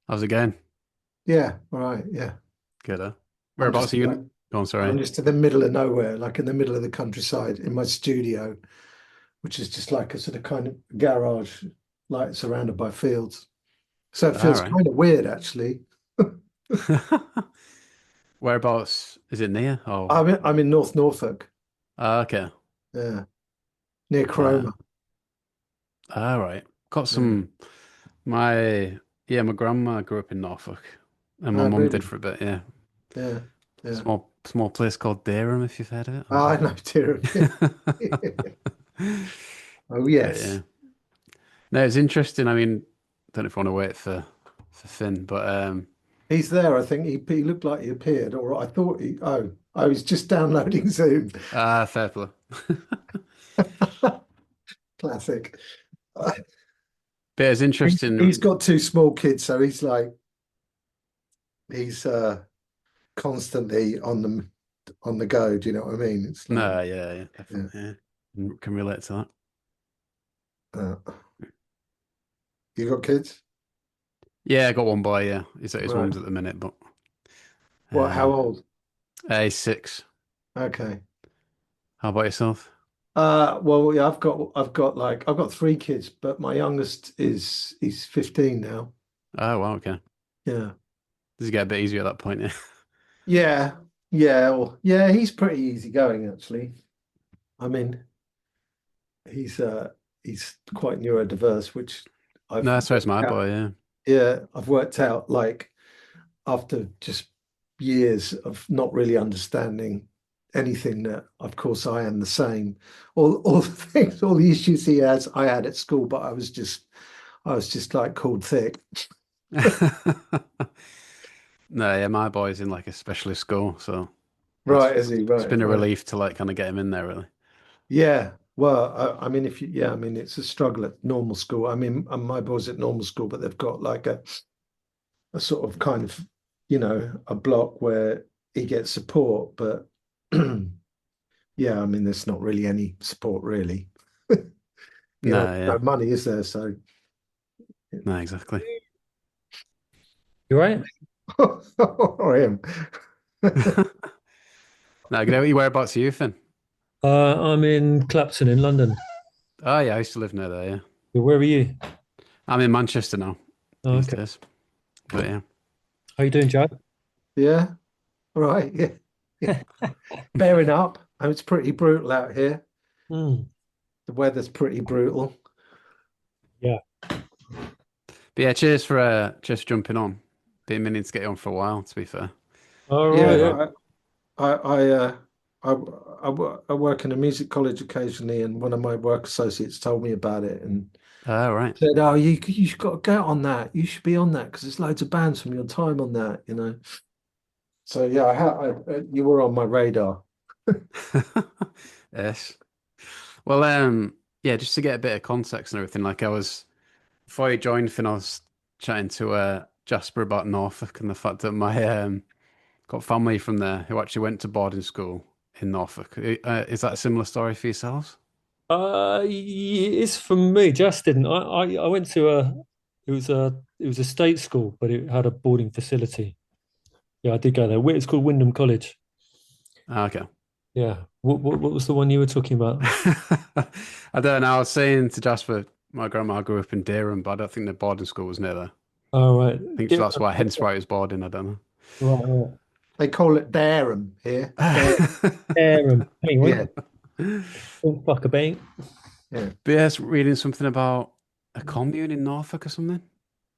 How's it going? Yeah, all right, yeah. Good, I'm Whereabouts just are you? like Go on, I'm sorry. just in the middle of nowhere, like in the middle of the countryside in my studio, which is just like a sort of kind of garage, like surrounded by fields. So it All feels right. kind of weird actually. Whereabouts is it near? Oh, I'm in North Norfolk, okay. yeah, near Uh, Cromer. all right. Got Yeah. some. My my grandma grew up in Norfolk, and my Oh, mum did really? for a bit. Yeah, Yeah, yeah. small place called Dereham, if you've heard of it. Oh, I know, dear. Oh, But yeah, yes. no, it's interesting. I mean, don't know if I want to wait for Finn, but He's there. I think he looked like he appeared. Or I thought he. Oh, I was just downloading Zoom. fair play. Classic. But it's He's interesting. got two small kids, so he's constantly on the go. Do you know what I mean? It's like, No, yeah, yeah, definitely. Yeah. Can relate to that. uh, you got kids? Yeah, I got one boy. Yeah, he's at his Right. mum's at the minute, but What? How um, old? he's 6. Okay. How about yourself? Well, yeah, I've got three kids, but my youngest is he's 15 now. Oh, wow, okay. Yeah. Does it get a bit easier at that point? Yeah. Yeah. Yeah. Well, yeah, he's pretty easygoing actually. I mean, he's uh he's quite neurodiverse, which I've No, so it's my boy. Yeah. I've worked out like after just years of not really understanding anything that of course I am the same. All the things, all the issues he has, I had at school, but I was just like called thick. No, yeah, my boy's in like a specialist school, so Right, is he? it's Right, been a right. relief to like kind of get him in there, really. Yeah. Well, I mean, I mean, it's a struggle at normal school. I mean, my boys at normal school, but they've got like a sort of kind of, a block where he gets support, but yeah, I mean, there's not really any support really. No, No yeah, money is there, so no, exactly. You right? or him. No, whereabouts are you, Finn? I'm in Clapton in London. Oh, yeah, I used to live near there. Yeah, Where are you? I'm in Manchester now Oh, these okay. days. But yeah, How you doing, Joe? Yeah, right. Yeah, yeah. Bearing up. And it's pretty brutal out here. Mm. The weather's pretty brutal. Yeah. but yeah, cheers for just jumping on. Been meaning to get you on for a while, to be fair. All right. Yeah. Yeah, I work in a music college occasionally, and one of my work associates told me about it and Oh, right. said, "Oh, you got to get on that. You should be on that because there's loads of bands from your time on that." So yeah, you were on my radar. Yes. Well, yeah, just to get a bit of context and everything, like I was before you joined Finn, I was chatting to Jasper about Norfolk and the fact that my got family from there who actually went to boarding school in Norfolk. Is that a similar story for yourselves? It's for me. Just didn't. I went to it was a state school, but it had a boarding facility. Yeah, I did go there. It's called Wyndham College. Ah, okay. Yeah. What was the one you were talking about? I don't know. I was saying to Jasper, my grandma grew up in Dereham, but I don't think the boarding school was near there. Oh, right. I think Yeah, that's why, hence why it was boarding. I don't right, right. They call it Dareham here. know. Yeah, Anyway, don't fuck a bank. yeah. But yeah, it's reading something about a commune in Norfolk or something.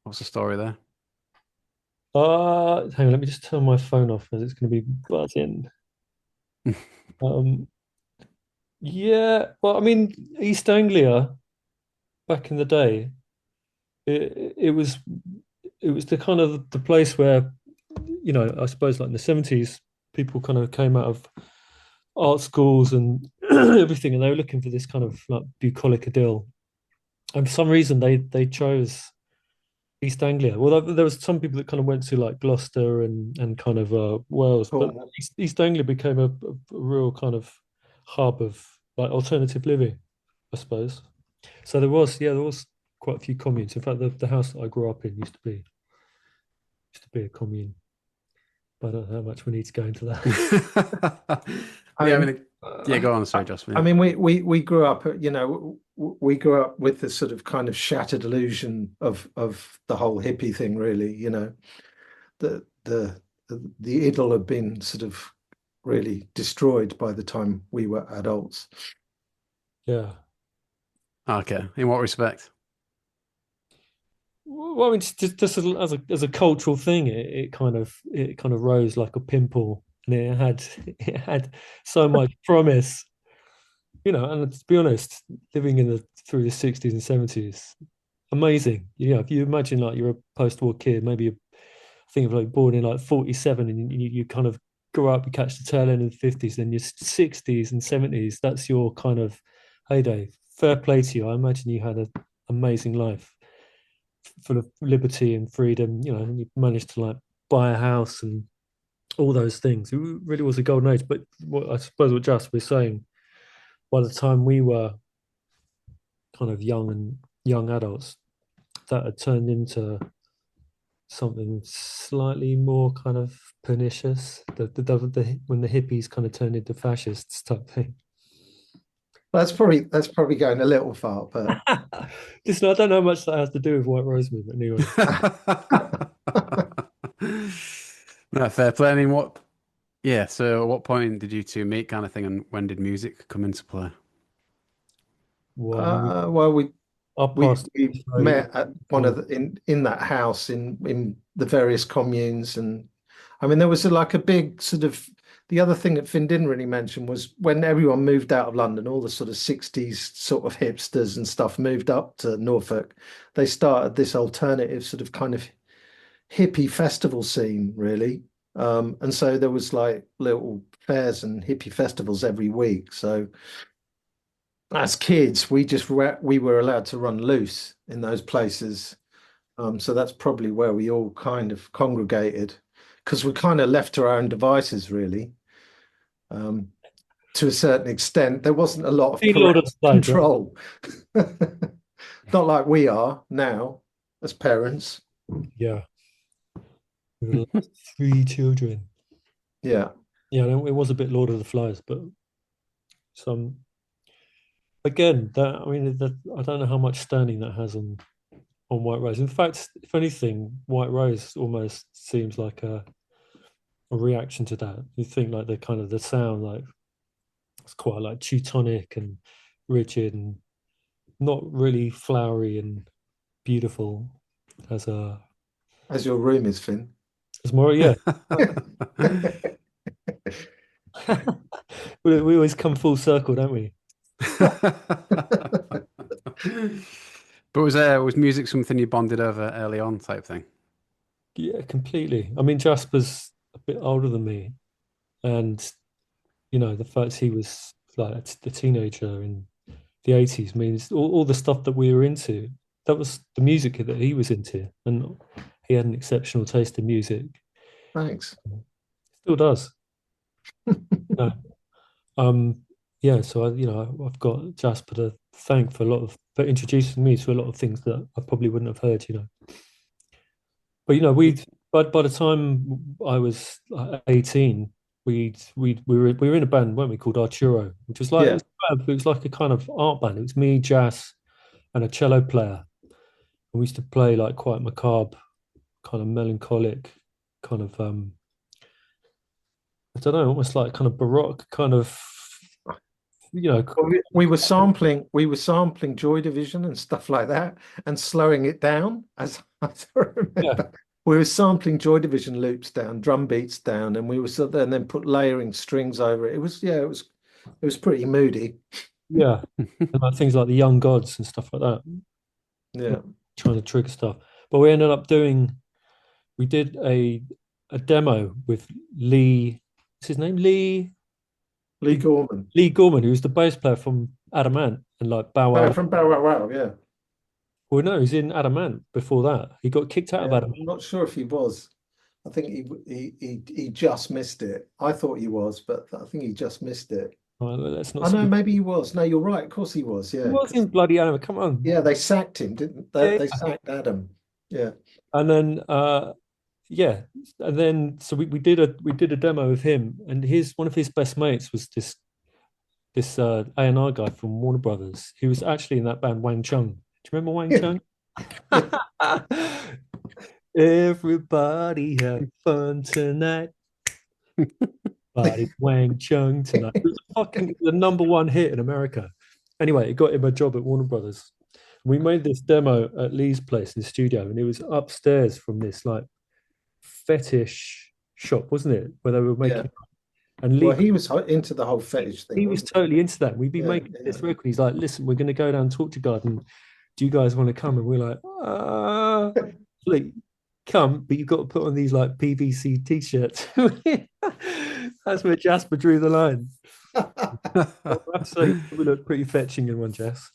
What's the story there? Hang on, let me just turn my phone off as it's going to be buzzing. Um, yeah, well, I mean, East Anglia back in the day, it was it was the kind of the place where, I suppose like in the 70s, people kind of came out of art schools and everything, and they were looking for this kind of like bucolic idyll. And for some reason, they chose East Anglia. Well, there was some people that kind of went to like Gloucester and kind of Wales, but Cool. East Anglia became a real kind of hub of like alternative living, I suppose. So there was quite a few communes. In fact, the house that I grew up in used to be. be a commune. But I don't know how much we need to go into that. I Yeah, I mean, mean, yeah, go on. Sorry, I Jasper. mean, we grew up, we grew up with this sort of kind of shattered illusion of the whole hippie thing, really. The idyll had been sort of really destroyed by the time we were adults. Yeah. Okay. In what respect? Well, I mean, just as a cultural thing, it kind of rose like a pimple, and it had so much promise, And to be honest, living through the 60s and 70s, amazing. If you imagine like you're a post-war kid, maybe you think of like born in like 47, and you kind of grow up, you catch the tail end of the 50s, then your 60s and 70s, that's your kind of heyday. Fair play to you. I imagine you had an amazing life full of liberty and freedom, and you managed to like buy a house and all those things. It really was a golden age. But I suppose what Jasper was saying, by the time we were kind of young adults, that had turned into something slightly more kind of pernicious. When the hippies kind of turned into fascists type thing. That's probably going a little far, but Listen, I don't know how much that has to do with White Rose movement anyway. No, fair play. I mean, yeah, so at what point did you two meet kind of thing, and when did music come into play? Well, I mean, well, our we past we so met at one of the in that house in the various communes, and I mean there was like a big sort of the other thing that Finn didn't really mention was when everyone moved out of London, all the sort of 60s sort of hipsters and stuff moved up to Norfolk. They started this alternative sort of kind of hippie festival scene, really. And so there was like little fairs and hippie festivals every week. So as kids, we were allowed to run loose in those places. So that's probably where we all kind of congregated because we're kind of left to our own devices, really. Um, to a certain extent, there wasn't a lot of Lord of parental the Flies, right? control. Not like we are now as parents. Yeah, we were the last three children. Yeah. Yeah, it was a bit Lord of the Flies, but some again that I mean that I don't know how much standing that has on White Rose. In fact, if anything, White Rose almost seems like a reaction to that. You think like the kind of the sound like it's quite like Teutonic and rigid and not really flowery and beautiful as a As your room is, Finn. as more yeah. We always come full circle, don't we? But was music something you bonded over early on type thing? Yeah, completely. I mean, Jasper's a bit older than me, and the fact he was like a teenager in the 80s means all the stuff that we were into, that was the music that he was into, and he had an exceptional taste in music. Thanks. Still does. No. Um, yeah, so I've got Jasper to thank for introducing me to a lot of things that I probably wouldn't have heard. But we by the time I was 18, we were in a band, weren't we, called Arturo, which was like Yeah, it was like a kind of art band. It was me, Jas, and a cello player. And we used to play like quite macabre, kind of melancholic, kind of I don't know, almost like kind of baroque, kind of you know, well, we were sampling Joy Division and stuff like that, and slowing it down. As I yeah, remember, we were sampling Joy Division loops down, drum beats down, and we were sort of, and then put layering strings over it. It was pretty moody. yeah, and like things like the Young Gods and stuff like that, Yeah, trying to trigger stuff. But we did a demo with Lee. What's his name? Lee Lee Gorman. Lee Gorman, who was the bass player from Adamant and like Bow Wow. From Bow Wow Wow, yeah. Well, no, he's in Adamant before that. He got kicked out of Yeah, Adamant. I'm not sure if he was. I think he just missed it. I thought he was, but I think he just missed it. Right, let's not I know, speak. maybe he was. No, you're right. Of course he was. He Yeah, was in bloody Adamant. Come on. yeah, they sacked him, didn't they? Yeah. They sacked Adam. Yeah. And then yeah, and then so we did a demo of him, and his one of his best mates was this A&R guy from Warner Brothers. He was actually in that band Wang Chung. Do you remember Wang Yeah, Chung? yeah. Everybody have fun tonight. Body Wang Chung tonight. It was fucking the number one hit in America. Anyway, it got him a job at Warner Brothers. We made this demo at Lee's place in the studio, and it was upstairs from this like fetish shop, wasn't it? Where they were Yeah. making and Well, Lee he was into the whole fetish thing, he was wasn't he? totally into that. We'd be Yeah, making yeah. this record. He's like, listen, we're gonna go down Torture Garden. Do you guys want to come? And we're like, like, come, but you've got to put on these like PVC t-shirts. That's where Jasper drew the line. I have to say, we look pretty fetching in one, Jess.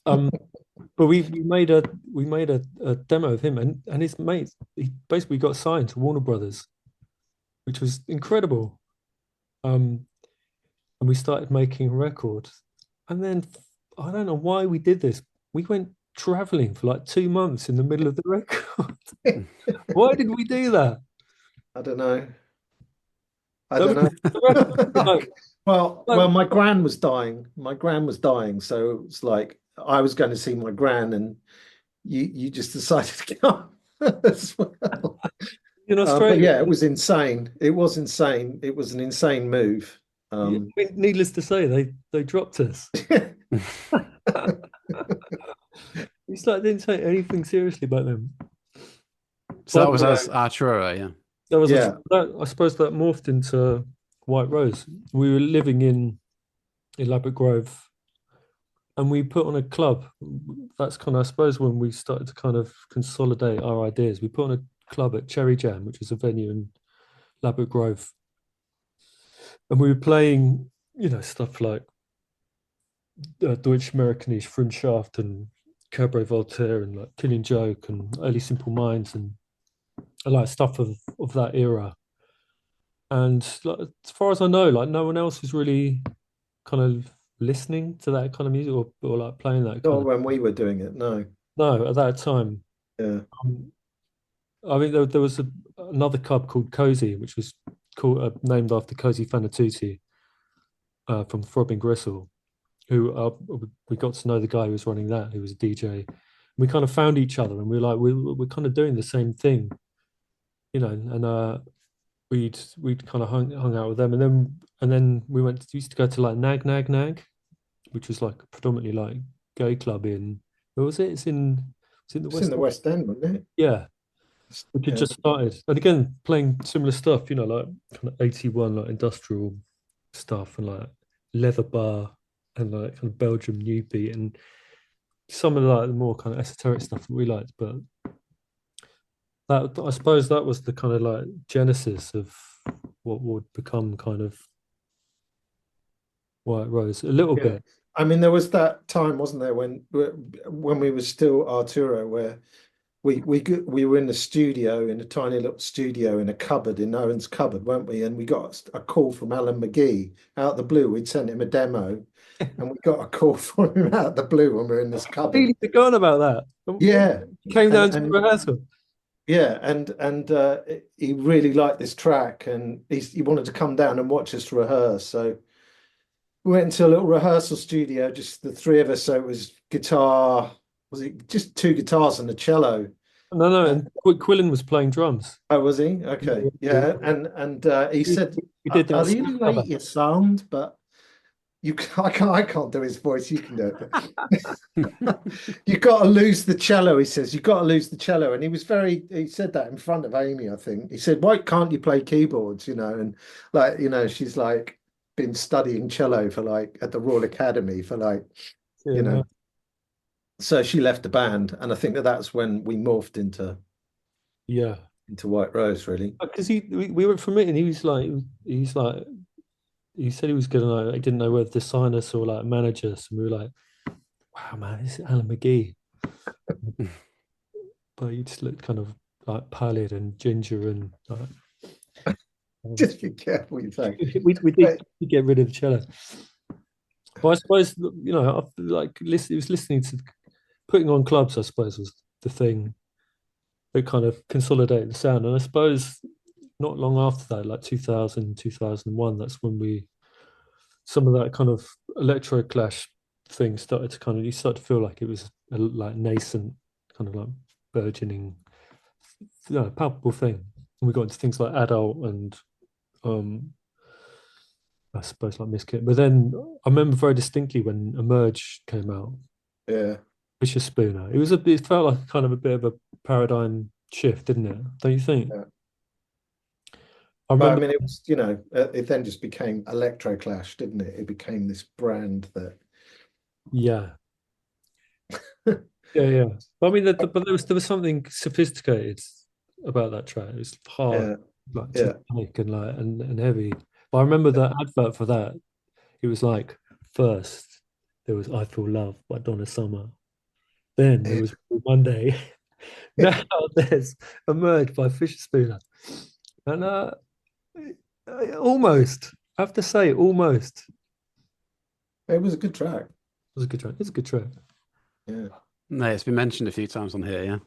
Um, but we made a demo of him and his mates. He basically got signed to Warner Brothers, which was incredible. Um, and we started making a record. And then I don't know why we did this. We went traveling for like 2 months in the middle of the record. Why did we do that? I don't know. I That don't was know. the record. Like, Well, my gran was dying. My gran was dying, so it's like I was going to see my gran, and you just decided to come as well. in But Australia, yeah, it was insane. It was insane. It was an insane move. I mean, needless to say, they dropped us. It's like didn't take anything seriously about them. So By that the was way, as Artura, yeah. that was Yeah. I suppose that morphed into White Rose. We were living in Elaborate Grove, and we put on a club. That's kind of, I suppose, when we started to kind of consolidate our ideas. We put on a club at Cherry Jam, which is a venue in Elaborate Grove, and we were playing, stuff like Deutsche Amerikanische Freundschaft and Cabaret Voltaire and like Killing Joke and Early Simple Minds and like stuff of that era. And like, as far as I know, like no one else was really kind of listening to that kind of music or like playing that kind Not of. when we were doing it. No. No, at that time. Yeah. Um, I mean, there was another club called Cozy, which was named after Cozy Fanatuti from Throbbing Gristle, who we got to know the guy who was running that, who was a DJ. We kind of found each other, and we were like, we're kind of doing the same thing, and we'd kind of hung out with them, and then we used to go to like Nag Nag Nag, which was like predominantly like gay club in where was it? It's in the It's in West the End. West End, wasn't it? Yeah, which had Yeah. just started, and again playing similar stuff, like kind of 81 like industrial stuff and like leather bar and like kind of Belgium new beat and some of like the more kind of esoteric stuff that we liked, but that I suppose that was the kind of like genesis of what would become kind of White Rose a little Yeah. bit. I mean, there was that time, wasn't there, when we were still Arturo, where we were in the studio, in a tiny little studio in a cupboard in Owen's cupboard, weren't we? And we got a call from Alan McGee out of the blue. We'd sent him a demo, and we got a call from him out of the blue when we were in this cupboard. Really forgotten about that. Yeah, He came and down to and rehearsal. yeah, and he really liked this track, and he wanted to come down and watch us rehearse. So we went into a little rehearsal studio, just the three of us. So it was guitar, was it just two guitars and a cello? No, Uh, and Quillen was playing drums. oh, was he? Okay, We, yeah. And he we said, we did I that really cover. like your sound, but I can't do his voice. You can do it. You got to lose the cello, he says. You got to lose the cello. And he said that in front of Amy, I think. He said, why can't you play keyboards? And like, she's like been studying cello for like at the Royal Academy for like, you Yeah, know. So she left the band. And I think that's when we morphed yeah. into White Rose, really. Because we went from it, and he's like, he said he was gonna, he didn't know whether to sign us or like manage us, and we were like, wow, man, this is Alan McGee. But he just looked kind of like pallid and ginger and like, Just be careful what you say. we did get rid of the cello. But I suppose like it was listening to putting on clubs. I suppose was the thing it kind of consolidated the sound. And I suppose not long after that, like 2000, 2001, that's when some of that kind of electro clash thing started to kind of, you start to feel like it was a like nascent, kind of like burgeoning, palpable thing. And we got into things like adult and um I suppose like Miskit. But then I remember very distinctly when Emerge came out, Yeah. Fisher Spooner. It felt like kind of a bit of a paradigm shift, didn't it? Don't you think? Yeah. I But I remember, mean, it was, it then just became Electroclash, didn't it? It became this brand that, yeah, yeah. But I mean, but there was something sophisticated about that track. It was hard, yeah, like yeah. tonic and like and heavy. But I remember the advert for that. It was like first there was "I Feel Love" by Donna Summer. Then there was Blue Monday. Now there's "Emerge" by Fisher Spooner, and almost I have to say almost it It was a good track. was a good track. It's a good track. Yeah. No, it's been mentioned a few times on here, yeah.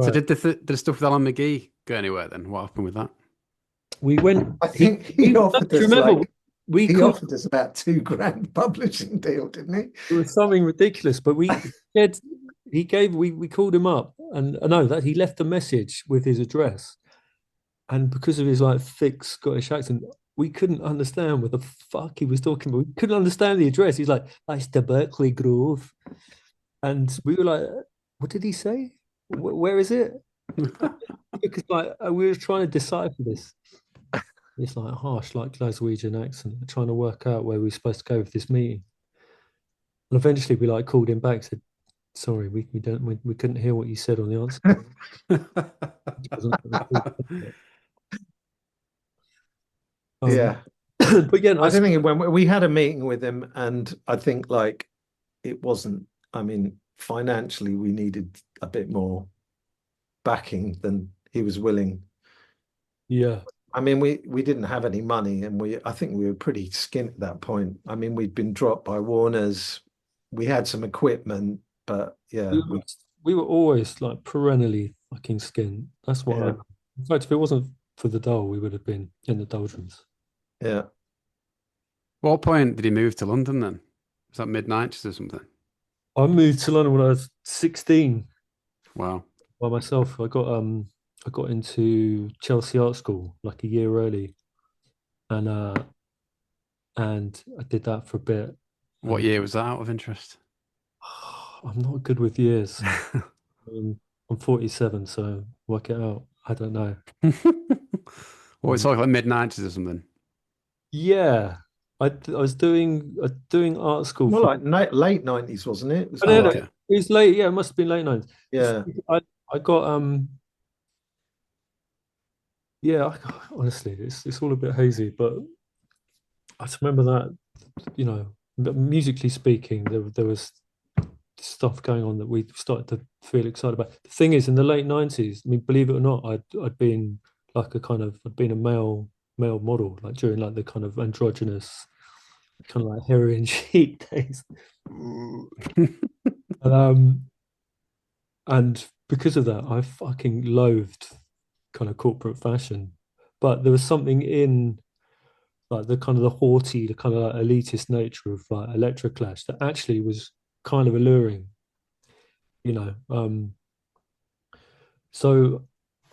So Right. did the stuff with Alan McGee go anywhere then? What happened with that? We went. I think he Do offered you us remember like we he called offered us about 2 grand publishing deal, didn't he? it was something ridiculous, but we said we called him up and no that he left a message with his address, and because of his like thick Scottish accent, we couldn't understand what the fuck he was talking about. We couldn't understand the address. He's like, "That's the Berkeley Grove," and we were like, "What did he say? Where is it?" Because like we were trying to decipher this. It's like harsh, like Glaswegian accent, trying to work out where we're supposed to go with this meeting. And eventually we like called him back, said, sorry, we couldn't hear what you said on the answer. Um, Yeah. but again, I don't think when we had a meeting with him, and I think like it wasn't, I mean, financially we needed a bit more backing than he was willing. yeah, I mean, we didn't have any money, and I think we were pretty skint at that point. I mean, we'd been dropped by Warner's. We had some equipment, but we yeah, were, we were always like perennially fucking skint. That's what I. yeah, In fact, if it wasn't for the dole, we would have been in the doldrums. yeah. What point did he move to London then? Was that mid-90s or something? I moved to London when I was 16 Wow. by myself. I got into Chelsea Art School like a year early, and I did that for a bit. What And year was that out of interest? I'm not good with years. I'm 47, so work it out. I don't know. What, it's like mid-90s or something? Yeah, I was doing art school More for. like late 90s, wasn't it? It was Oh, more no, no, like Okay. it was late. Yeah, it must have been late nineties. yeah, I got yeah. Honestly, it's all a bit hazy, but I just remember that musically speaking, there was stuff going on that we started to feel excited about. The thing is, in the late 90s, I mean, believe it or not, I'd been like I'd been a male model, like during like the kind of androgynous, kind of like heroin chic days. Um, and because of that, I fucking loathed kind of corporate fashion. But there was something in like the kind of the haughty, the kind of like elitist nature of like Electroclash that actually was kind of alluring, you know. So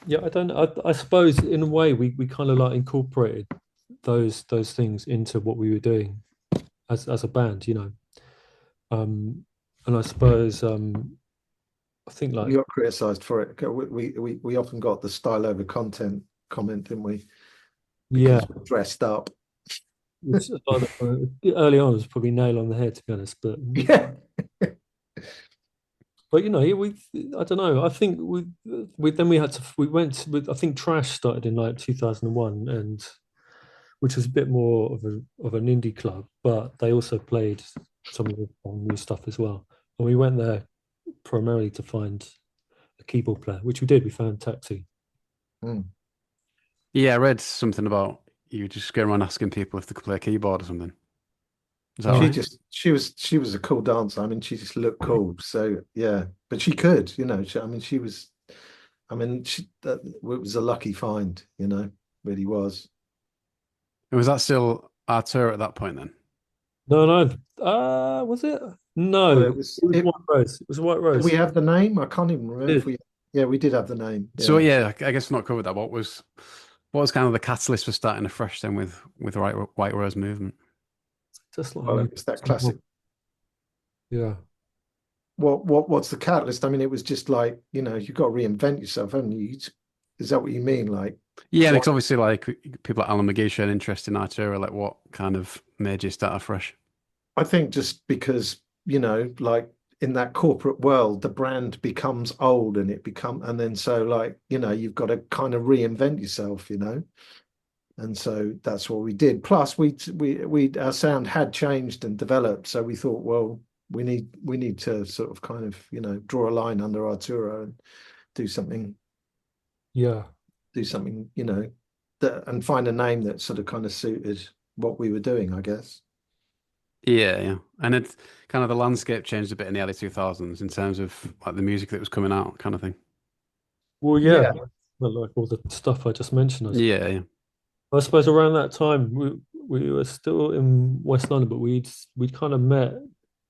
yeah, I don't. I suppose in a way we kind of like incorporated those things into what we were doing as a band, you know. And I suppose I think we like got criticized for it. We often got the style over content comment, didn't we? yeah, Because we're dressed up. it's early on was probably nail on the head to be honest, Yeah. but you know we I don't know. I think we then we went with I think Trash started in like 2001 and which was a bit more of an indie club, but they also played some of the new stuff as well. And we went there primarily to find a keyboard player, which we did. We found Taxi. Mm. Yeah, I read something about you just going around asking people if they could play a keyboard or something. Is that Oh, right? She was a cool dancer. I mean, she just looked cool. So yeah, but she could, I mean, she was. I mean, it was a lucky find, really was. And was that still Arturo at that point then? No, no. Was it? No, Well, it was White Rose. It was White did we Rose. have the name? I can't even remember It if did. yeah, we did have the name. So Yeah. yeah, I guess not covered that. What was kind of the catalyst for starting afresh then with White Rose movement? Just like Well, new. it's that classic. Yeah. What's the catalyst? I mean, it was just like, you've got to reinvent yourself, haven't you? Is that what you mean? Like, Yeah, what because obviously like people like Alan McGee showed interest in Arturo, like what kind of made you start afresh? I think just because, like in that corporate world, the brand becomes old and then so like, you've got to kind of reinvent yourself. And so that's what we did. Plus, our sound had changed and developed, so we thought, well, we need to sort of kind of draw a line under Arturo and do something Yeah. do something that and find a name that sort of kind of suited what we were doing, I guess. Yeah, yeah. And it kind of the landscape changed a bit in the early 2000s in terms of like the music that was coming out kind of thing. Well, yeah. Yeah, But like all the stuff I just mentioned, Yeah, yeah. I suppose around that time we were still in West London, but we'd kind of met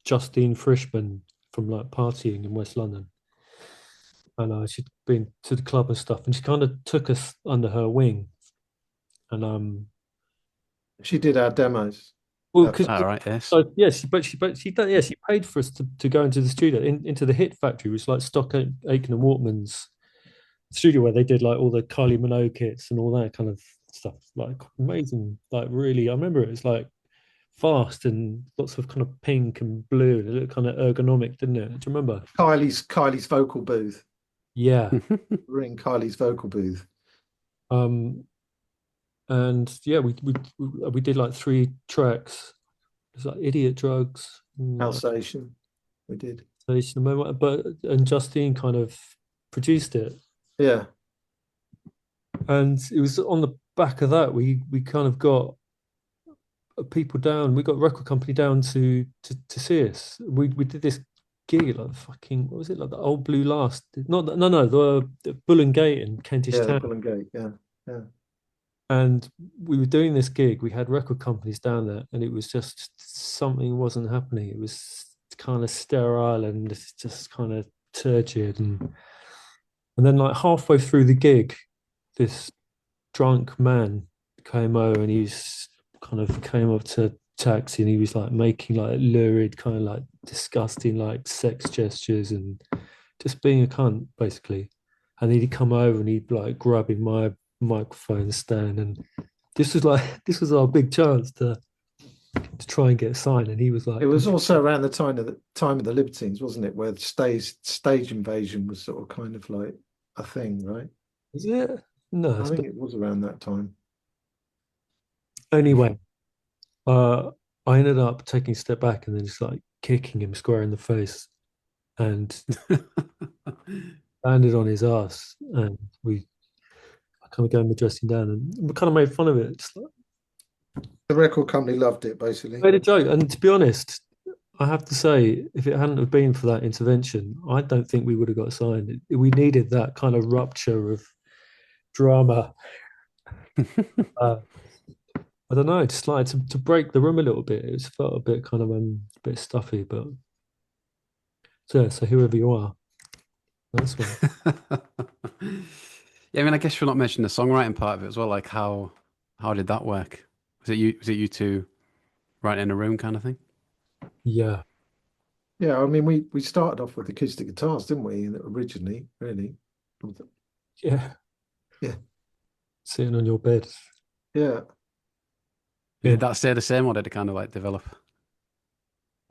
Justine Frischman from like partying in West London, and she'd been to the club and stuff, and she kind of took us under her wing, and she did our demos. well, Our because All right, yes. yeah, she paid for us to go into the studio into the Hit Factory, which is like Stock Aitken and Waterman's studio where they did like all the Kylie Minogue kits and all that kind of stuff. Like amazing, like really. I remember it was like fast and lots of kind of pink and blue, and it looked kind of ergonomic, didn't it? Do you remember? Kylie's vocal booth. Yeah. We're in Kylie's vocal booth. Um, and yeah, we did like 3 tracks. It was like Idiot Drugs, Alsatian. We did. Station Moment, but and Justine kind of produced it, Yeah. and it was on the back of that we kind of got people down. We got a record company down to see us. We did this gig like fucking what was it like the Old Blue Last? Not no no the Bull and Gate in Kentish Yeah, the Town. Bull and Gate. Yeah. Yeah. And we were doing this gig. We had record companies down there, and it was just something wasn't happening. It was kind of sterile and it's just kind of turgid. And then like halfway through the gig, this drunk man came over and he's kind of came up to taxi and he was like making like lurid, kind of like disgusting like sex gestures and just being a cunt basically. And then he'd come over and he'd like grabbing my microphone stand, and this was our big chance to try and get signed. And he was It like, was also around the time of the Libertines, wasn't it? Where stage invasion was sort of kind of like a thing, right? "Is it? No, I it's think it was around that time. anyway." Uh, I ended up taking a step back and then just like kicking him square in the face and landed on his ass. And I kind of gave him the dressing down and we kind of made fun of it. Just like, The record company loved it, basically. made a joke. And to be honest, I have to say, if it hadn't have been for that intervention, I don't think we would have got signed. We needed that kind of rupture of drama. Uh, I don't know, just like to break the room a little bit. It was felt a bit kind of a bit stuffy, but so yeah, so whoever you are, that's one. Yeah, I mean, I guess you're not mentioning the songwriting part of it as well. Like how did that work? Was it you two writing in a room kind of thing? Yeah, Yeah, I mean, we started off with acoustic guitars, didn't we? Originally, really. yeah, Yeah, sitting on your bed. yeah. Yeah, Did that stay the same or did it kind of like develop?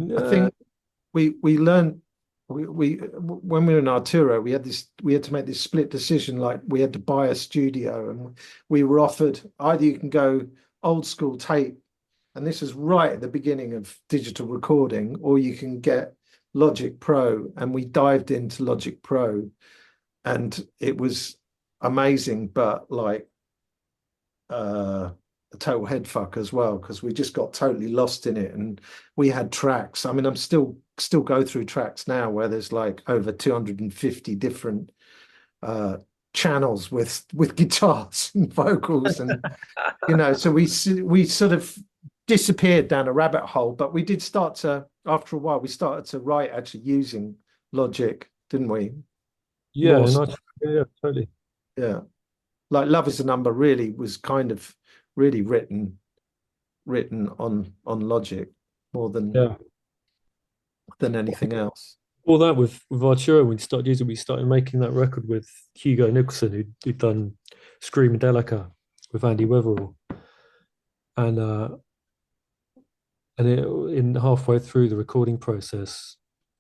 I uh, think we learned we when we were in Arturo, we had to make this split decision. Like we had to buy a studio, and we were offered either you can go old school tape, and this was right at the beginning of digital recording, or you can get Logic Pro, and we dived into Logic Pro, and it was amazing, but like a total head fuck as well because we just got totally lost in it and we had tracks. I mean, I'm still go through tracks now where there's like over 250 different channels with guitars and vocals, and so we sort of disappeared down a rabbit hole. But we did start to, after a while, we started to write actually using Logic, didn't we? Yeah, More, and yeah, totally. yeah. Like Love Is a Number really was kind of really written on Logic more Yeah. than anything else. All that with Arturo, we started making that record with Hugo Nicholson, who'd done Screamadelica with Andy Weatherall. And in halfway through the recording process,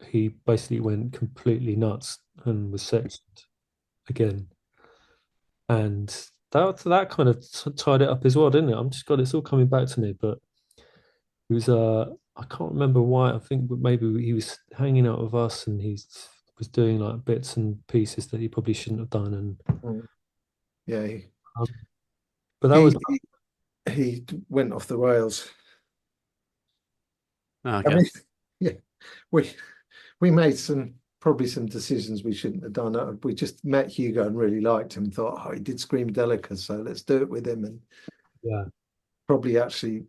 he basically went completely nuts and was sectioned again. And that kind of tied it up as well, didn't it? I'm just got it's all coming back to me, but it was I can't remember why. I think maybe he was hanging out with us and he was doing like bits and pieces that he probably shouldn't have done. And Mm. Yeah, um, but that was he, he went off the rails. I Okay. mean, yeah, we we made probably some decisions we shouldn't have done. We just met Hugo and really liked him. Thought, oh, he did Screamadelica, so let's do it with him. And yeah. probably actually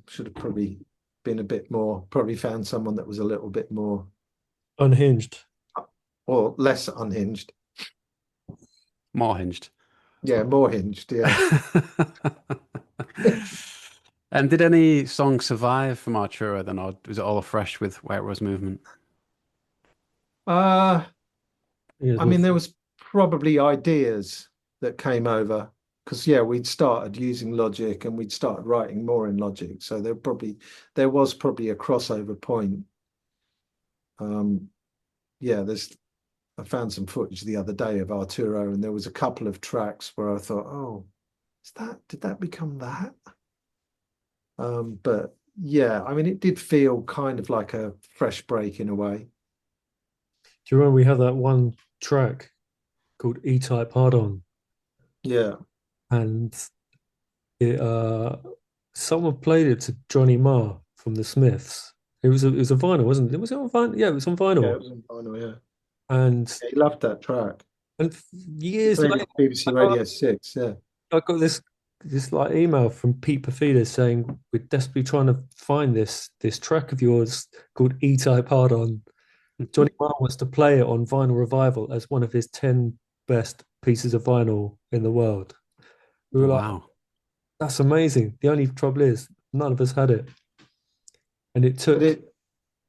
should have probably been a bit more. Probably found someone that was a little bit more Unhinged. or less unhinged. More hinged. Yeah, more hinged. Yeah. And did any songs survive from Arturo then, or was it all fresh with White Rose Movement? Uh, Yeah, I mean, there was probably ideas that came over because yeah, we'd started using Logic and we'd started writing more in Logic. So there was probably a crossover point. Um, yeah, I found some footage the other day of Arturo, and there was a couple of tracks where I thought, oh, did that become that? But yeah, I mean, it did feel kind of like a fresh break in a way. Do you remember we had that one track called E-Type Hard On, Yeah, and it someone played it to Johnny Marr from the Smiths. It was a vinyl, wasn't it? Was it on vinyl? Yeah, it was on yeah, vinyl. it was on vinyl. Yeah, And yeah, he loved that track. and He years played it later, on BBC I got, Radio 6. Yeah. I got this like email from Pete Perfides saying we're desperately trying to find this track of yours called E-Type Hard On. Johnny Marr wants to play it on Vinyl Revival as one of his 10 best pieces of vinyl in the world. We Oh, were like, wow. that's amazing. The only trouble is none of us had it. And it But took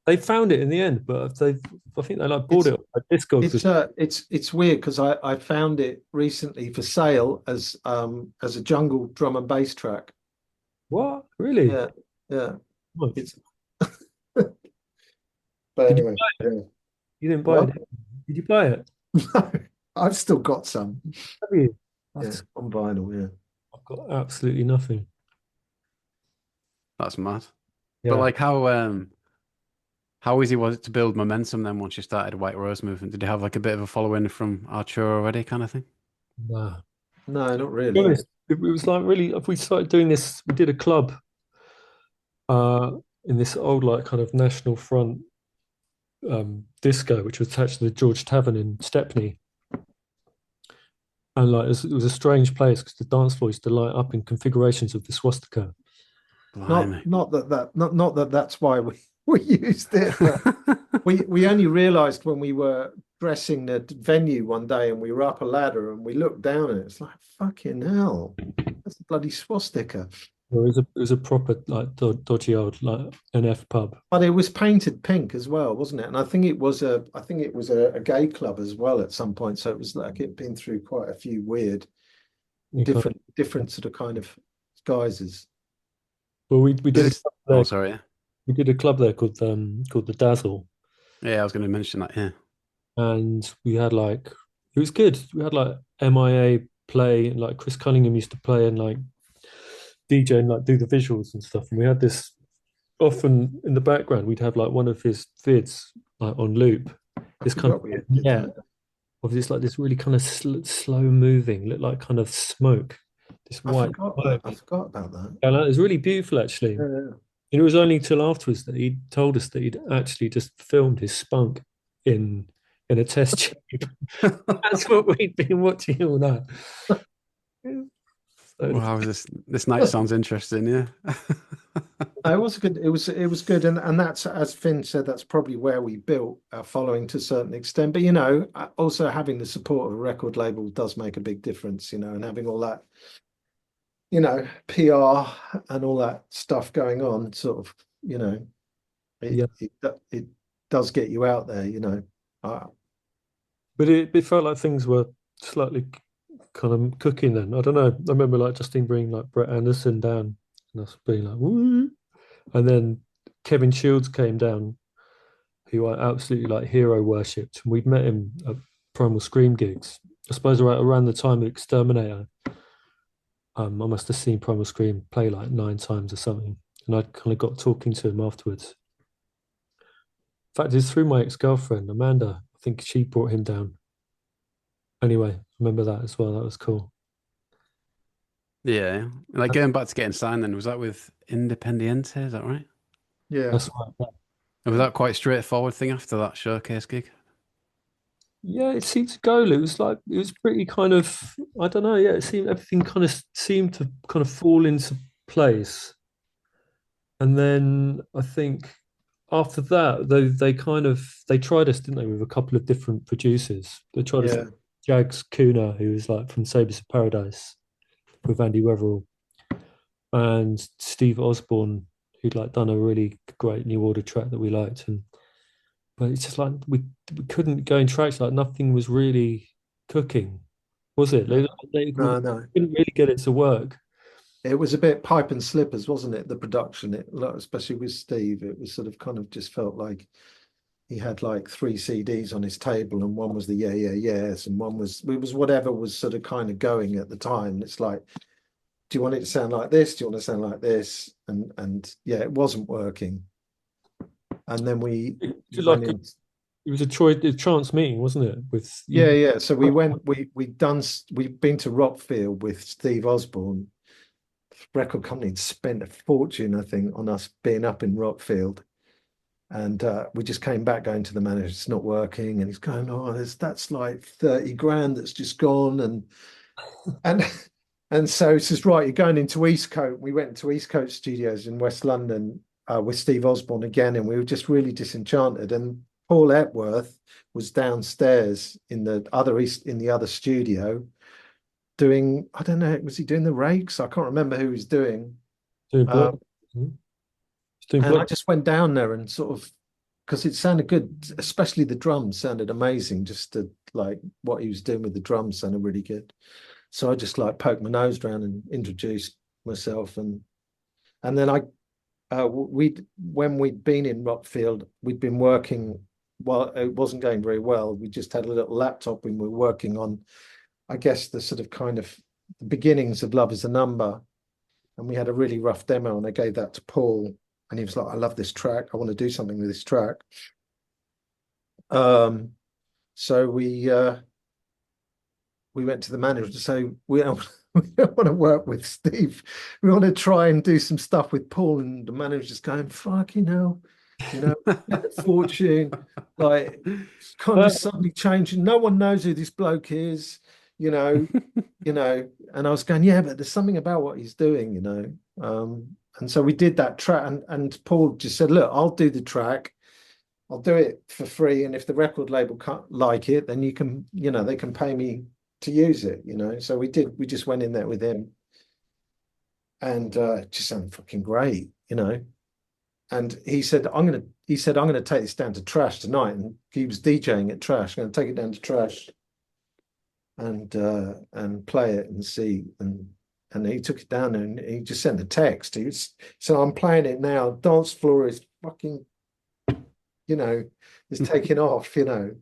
they found it in the end, but I think they like bought it's it on Discogs. it's weird because I found it recently for sale as a jungle drum and bass track. What? Really? Yeah, yeah. What? It's but Did you anyway, yeah. you didn't buy it? What? Did you buy it? No, I've still got some. Have you? Yeah, on vinyl. Yeah. I've got absolutely nothing. That's mad. But Yeah. like how easy was it to build momentum then once you started White Rose Movement? Did you have like a bit of a following from Arturo already kind of thing? Nah. No, not To be really. honest, it was like really if we started doing this, we did a club uh in this old like kind of National Front disco, which was attached to the George Tavern in Stepney. And like it was a strange place because the dance floor used to light up in configurations of the swastika. Blimey. Not that that's why we we used it, but we only realized when we were dressing the venue one day and we were up a ladder and we looked down and it's like fucking hell, that's a bloody swastika. It was a proper like dodgy old like NF pub. But it was painted pink as well, wasn't it? And I think it was a gay club as well at some point. So it was like it'd been through quite a few weird, You can't, different sort of kind of guises. well, we did a Is this... club Oh, there. sorry. Yeah. We did a club there called the Dazzle, Yeah, I was going to mention that. Yeah. and we had like it was good. We had like MIA play and like Chris Cunningham used to play and like DJ and like do the visuals and stuff. And we had this often in the background. We'd have like one of his vids like on loop. This kind of Forgot we did yeah, that. of this like this really kind of slow moving, look like kind of smoke, this white smoke. I forgot about that. And it was really beautiful actually. Yeah. And it was only till afterwards that he told us that he'd actually just filmed his spunk in in a test tube. That's what we'd been watching all night. So, Wow, this night sounds interesting. Yeah. It was good. It was good, and that's, as Finn said, that's probably where we built our following to a certain extent. But also having the support of a record label does make a big difference. And having all that, PR and all that stuff going on, sort of, it yeah, it, it does get you out there. Uh, but it felt like things were slightly kind of cooking then. I don't know. I remember like Justine bringing like Brett Anderson down and us being like, woo. And then Kevin Shields came down, who I absolutely like hero worshipped. And we'd met him at Primal Scream gigs. I suppose around the time of Exterminator. I must have seen Primal Scream play like 9 times or something. And I kind of got talking to him afterwards. In fact, it's through my ex-girlfriend, Amanda. I think she brought him down. Anyway, remember that as well. That was cool. Yeah. Like going back to getting signed then, was that with Independiente? Is that right? yeah, That's right. Or was that quite straightforward thing after that showcase gig? Yeah, it seemed to go. It was pretty kind of, I don't know. Yeah, it seemed everything kind of seemed to kind of fall into place. And then I think after that, they tried us, didn't they, with a couple of different producers. They tried us, yeah, Jags Kuna, who was like from Sabres of Paradise with Andy Weatherall, and Steve Osborne, who'd like done a really great New Order track that we liked. And but it's just like we couldn't go in tracks, like nothing was really cooking, was it? They no, no. couldn't really get it to work. It was a bit pipe and slippers, wasn't it? The production, especially with Steve, it was sort of kind of just felt like he had like 3 CDs on his table, and one was the Yeah Yeah Yeahs, and one was it was whatever was sort of kind of going at the time. It's like, do you want it to sound like this? Do you want it to sound like this? And yeah, it wasn't working. And then we It was went like in. it was a chance meeting, wasn't it? With Yeah, you, yeah. So we've been to Rockfield with Steve Osborne. Record company had spent a fortune, I think, on us being up in Rockfield. And we just came back going to the manager, it's not working. And he's going, oh, that's like 30 grand that's just gone. And and so he says, right, you're going into Eastcote. We went to Eastcote Studios in West London with Steve Osborne again, and we were just really disenchanted. And Paul Epworth was downstairs in the other studio doing, I don't know, was he doing the rakes? I can't remember who he's doing. doing Um, block, doing and I block. just went down there and sort of, because it sounded good, especially the drums sounded amazing. Just to like what he was doing with the drums sounded really good. So I just like poked my nose around and introduced myself, and then when we'd been in Rockfield, we'd been working. Well, it wasn't going very well. We just had a little laptop and we were working on, I guess, the sort of kind of the beginnings of Love Is a Number, and we had a really rough demo, and I gave that to Paul, and he was like, "I love this track. I want to do something with this track." So we went to the manager to say we don't want to work with Steve. We want to try and do some stuff with Paul, and the manager's going, "Fucking hell, fortune, like kind of suddenly changing. No one knows who this bloke is, you know, And I was going, yeah, but there's something about what he's doing. And so we did that track, and Paul just said, look, I'll do the track. I'll do it for free, and if the record label can't like it, then they can pay me to use it. So we did. We just went in there with him, and it just sounded fucking great. And he said, I'm gonna take this down to Trash tonight, and he was DJing at Trash. I'm gonna take it down to Trash and play it and see. And he took it down and he just sent a text. So I'm playing it now. Dance floor is fucking, is taking off. And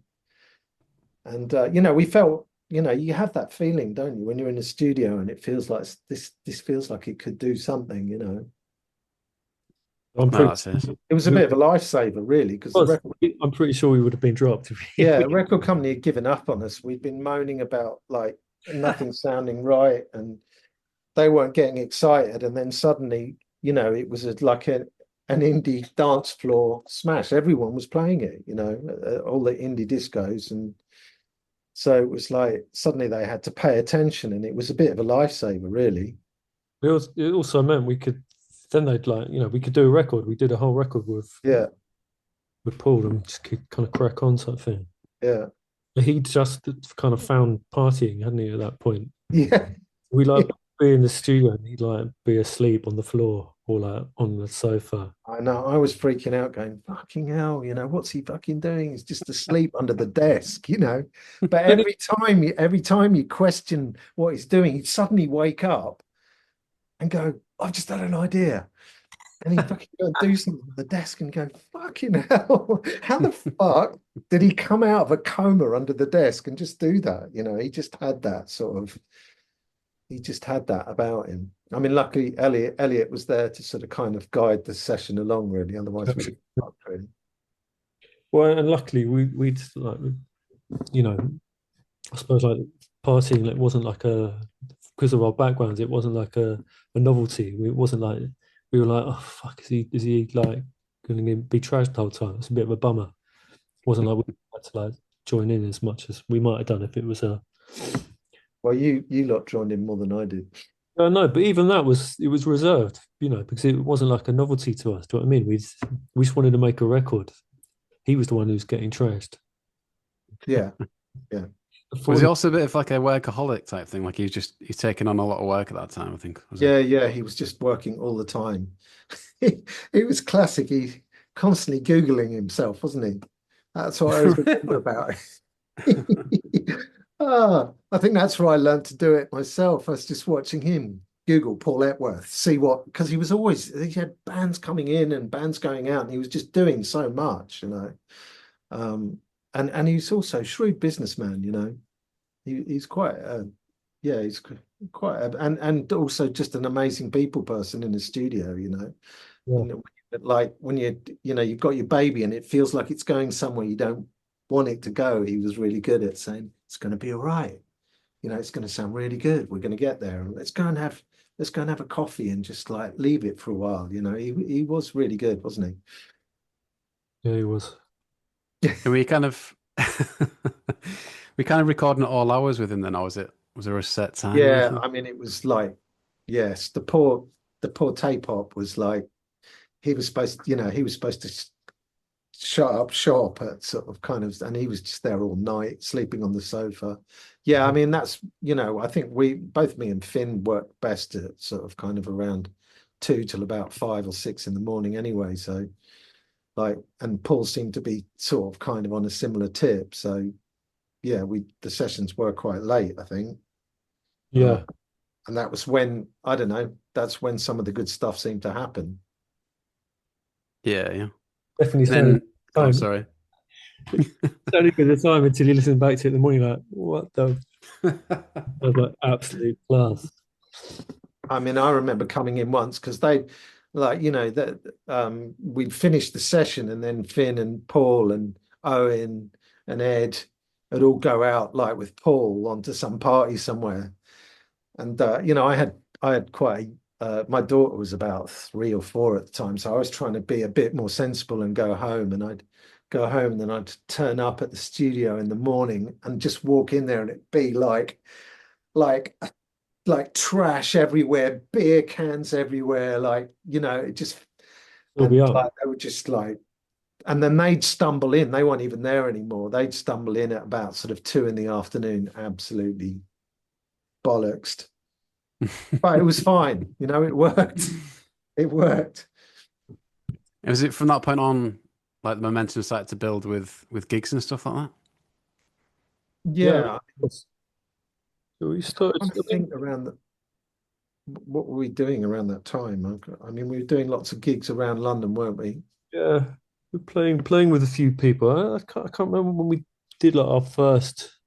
we felt, you have that feeling, don't you, when you're in the studio and it feels like this feels like it could do something. I'm No, pretty. that's it. It was a bit of a lifesaver, really, because I'm pretty sure we would have been dropped. the record company had given up on us. We'd been moaning about like nothing sounding right, and they weren't getting excited. And then suddenly, it was like an indie dance floor smash. Everyone was playing it, you know, all the indie discos. And so it was like suddenly they had to pay attention, and it was a bit of a lifesaver, really. It also meant we could then they'd like, we could do a record. We did a whole record Yeah, with Paul and just could kind of crack on sort of thing. yeah, He'd just kind of found partying, hadn't he, at that point? yeah. We like be in the studio and he'd like be asleep on the floor or like on the sofa. I know. I was freaking out, going, fucking hell, you know, what's he fucking doing? He's just asleep under the desk, you know. But Then every time you question what he's doing, he'd suddenly wake up and go, I've just had an idea. And he'd fucking go and do something on the desk and go, fucking hell, how the fuck did he come out of a coma under the desk and just do that? You know, he just had that sort of, he just had that about him. I mean, luckily Elliot was there to sort of kind of guide the session along, really. Otherwise, we fucked, really. well, and luckily we'd like, you know, I suppose like partying like wasn't like a because of our backgrounds, it wasn't like a novelty. It wasn't like we were like, oh fuck, is he like going to be trashed the whole time? It's a bit of a bummer. It wasn't like we had to like join in as much as we might have done if it was a. Well, you lot joined in more than I did. No, but even that was reserved, because it wasn't like a novelty to us. Do you know what I mean? We just wanted to make a record. He was the one who was getting trashed. Yeah, yeah. Was he also a bit of like a workaholic type thing? Like he's taking on a lot of work at that time, I think. Was it? Yeah, yeah, he was just working all the time. It was classic. He constantly Googling himself, wasn't he? That's what I always remember about it. I think that's where I learned to do it myself. I was just watching him Google Paul Epworth, see what, because he had bands coming in and bands going out, and he was just doing so much, you know. And he's also a shrewd businessman, you know. He's quite yeah, he's quite and also just an amazing people person in the studio, you know. Yeah, You know, like when you've got your baby and it feels like it's going somewhere you don't want it to go. He was really good at saying it's going to be all right. You know, it's going to sound really good. We're going to get there. Let's go and have a coffee and just like leave it for a while. You know, he was really good, wasn't yeah, he was. he? And we kind of we kind of recording at all hours with him then, or was there a set time or Yeah, anything? I mean, it was like, yes, the poor tape op was like he was supposed, you know, he was supposed to shut up shop at sort of kind of, and he was just there all night, sleeping on the sofa. Yeah, I mean, that's, you know, I think both me and Finn worked best at sort of kind of around 2 till about 5 or 6 in the morning anyway. So, like, and Paul seemed to be sort of kind of on a similar tip. So, yeah, the sessions were quite late, I think. Uh, Yeah, and that was when, I don't know, that's when some of the good stuff seemed to happen. Yeah, yeah. definitely And sounded then, go on, time. sorry. Sounded good at the time until you listen back to it in the morning, like, what the I was like absolute class. I mean, I remember coming in once because they, like, you know, that we'd finished the session and then Finn and Paul and Owen and Ed would all go out like with Paul onto some party somewhere. And you know, I had quite my daughter was about 3 or 4 at the time, so I was trying to be a bit more sensible and go home. And I'd go home and then I'd turn up at the studio in the morning and just walk in there and it'd be like like trash everywhere, beer cans everywhere, like, you know, it just, It'll be and up. like they were just like, and then they'd stumble in, they weren't even there anymore. They'd stumble in at about sort of 2 in the afternoon, absolutely bollocksed. But it was fine, you know, it worked. It worked. Was it from that point on, like the momentum started to build with gigs and stuff like that? Yeah, Yeah, so we started. I I mean, think around what were we doing around that time? I mean, we were doing lots of gigs around London, weren't we? yeah, we're playing with a few people. I can't remember when we did like our first.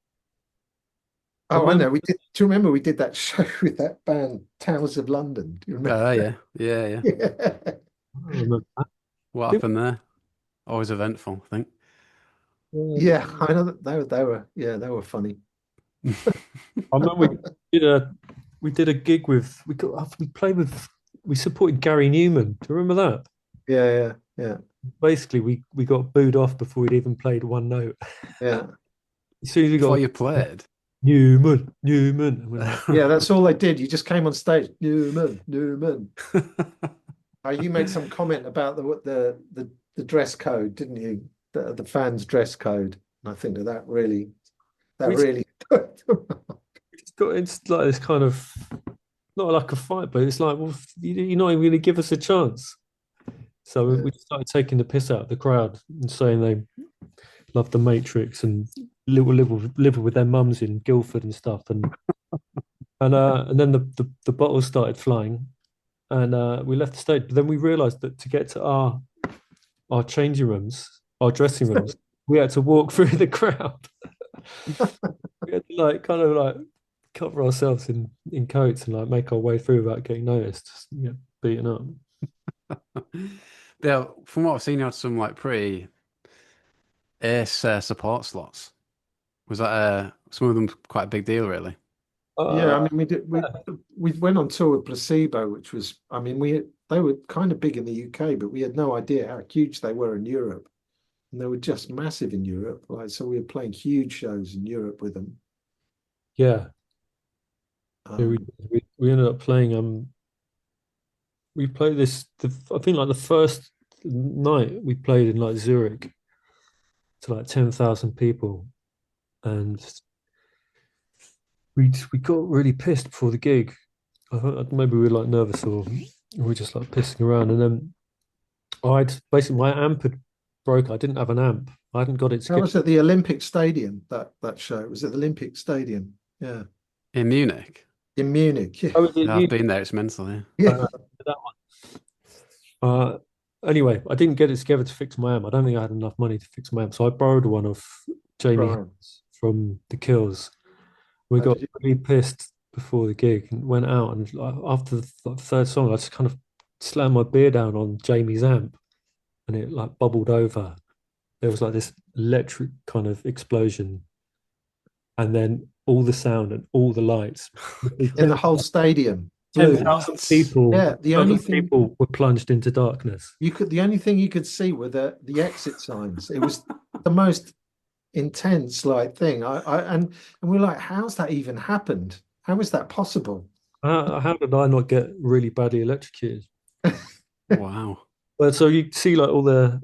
I Oh, I remember. know. We did. Do you remember we did that show with that band, Towers of London? Do you remember? Oh yeah, yeah, yeah. Yeah. I don't remember. I What think, happened there? Always eventful, I think. Yeah, I know that they were funny. I remember we did a gig with we played with we supported Gary Newman. Do you remember that? Yeah, yeah, yeah, Basically, we got booed off before we'd even played one note. yeah. As soon as we Before got you played. Newman, Newman, and we're like, Yeah, that's all they did. You just came on stage, Newman, Newman. You made some comment about the dress code, didn't you? The fans' dress code. And I think that we just, really we just got into like this kind of not like a fight, but it's like, well, you're not even going to give us a chance. So yeah. we started taking the piss out of the crowd and saying they love the Matrix and live with their mums in Guildford and stuff, and then the bottles started flying, and we left the stage. But then we realised that to get to our changing rooms, our dressing rooms, we had to walk through the crowd. We had to like kind of like cover ourselves in coats and like make our way through without getting noticed, just, beaten up. Yeah, from what I've seen, you had some like pretty ace support slots. Was that some of them quite a big deal, really? Yeah, I Uh, mean, we went on tour with Placebo, which was, I mean, they were kind of big in the UK, but we had no idea how huge they were in Europe, and they were just massive in Europe. Like, so we were playing huge shows in Europe with them. yeah, yeah, Um, we ended up playing. We played I think like the first night we played in like Zurich to like 10,000 people, and we got really pissed before the gig. I thought maybe we were like nervous or we were just like pissing around, and then I'd basically my amp had broke. I didn't have an amp. I hadn't got it that together. was at the Olympic Stadium. That show it was at the Olympic Stadium. Yeah, In Munich? in Munich. Yeah, I was in Yeah, I've uni. been there. It's mental, yeah. yeah. That one. Anyway, I didn't get it together to fix my amp. I don't think I had enough money to fix my amp, so I borrowed one of Jamie Right. Harris from the Kills. We How got did you? really pissed before the gig and went out, and like, after the third song, I just kind of slammed my beer down on Jamie's amp, and it like bubbled over. There was like this electric kind of explosion, and then all the sound and all the lights. In the whole stadium? Ten Blue. thousand What? people, Yeah, the only 1,000 thing people were plunged into darkness. the only thing you could see were the exit signs. It was the most intense like thing. And we're like, how's that even happened? How is that possible? How did I not get really badly electrocuted? Wow. But so you see like all the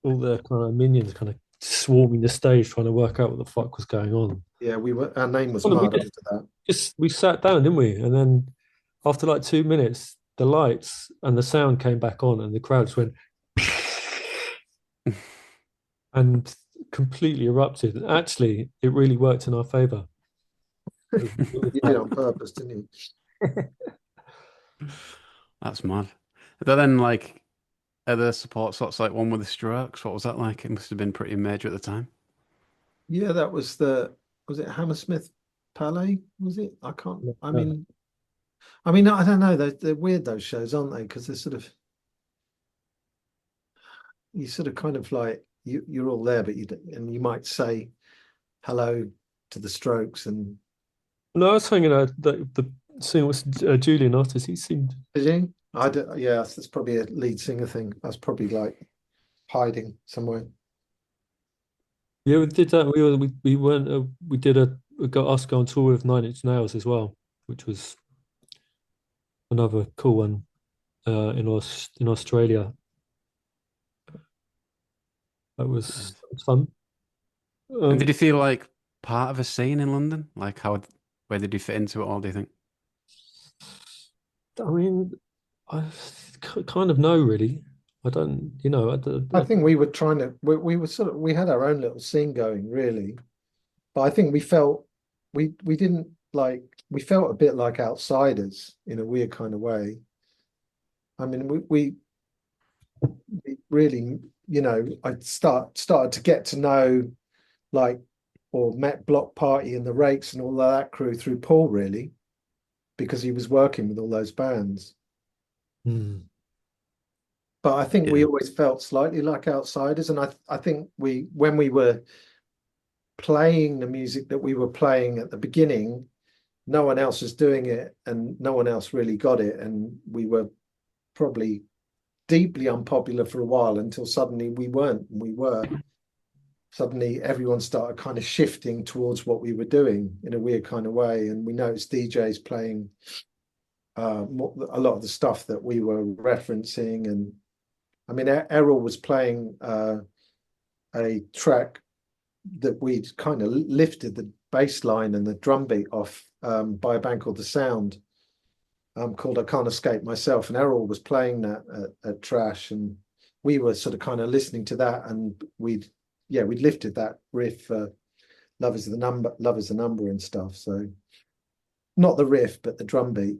kind of minions kind of swarming the stage trying to work out what the fuck was going on. Yeah, our name was Well, we mud just, after that. just we sat down, didn't we? And then after like 2 minutes, the lights and the sound came back on, and the crowd just went and completely erupted. And actually, it really worked in our favor. You did it on purpose, didn't That's mad. But then, like, are the support slots like one with the Strokes? What was that like? It must have been pretty major at the time. you? Yeah, that was was it Hammersmith Palais? Was it? I can't. I don't know. They're weird those shows, aren't they? Because they're sort of you sort of kind of like you're all there, but and you might say hello to the Strokes and No, I was hanging out the seeing what's Julian Otters. He seemed did you? I don't, yeah, that's probably a lead singer thing. That's probably like hiding somewhere. yeah. We did that. We went. We did we got us go on tour with Nine Inch Nails as well, which was another cool one in Australia. That was fun. And did Um, you feel like part of a scene in London? Like, where did you fit into it all, do you think? I mean, I kind of know really. I don't, I think we were trying to we were sort of we had our own little scene going really, but I think we felt we didn't like we felt a bit like outsiders in a weird kind of way. I mean, we really, I started to get to know like or met Block Party and the Rakes and all of that crew through Paul really because he was working with all those bands. Hmm. But I think we Yeah. always felt slightly like outsiders, and I think when we were playing the music that we were playing at the beginning, no one else was doing it, and no one else really got it, and we were probably deeply unpopular for a while until suddenly we weren't, and we were. Suddenly everyone started kind of shifting towards what we were doing in a weird kind of way, and we noticed DJs playing a lot of the stuff that we were referencing. And I mean, Errol was playing a track that we'd kind of lifted the bass line and the drum beat off by a band called The Sound, called I Can't Escape Myself. And Errol was playing that at Trash, and we were sort of kind of listening to that, and we'd lifted that riff, Love is the Number, Love is the Number and stuff. So not the riff, but the drum beat.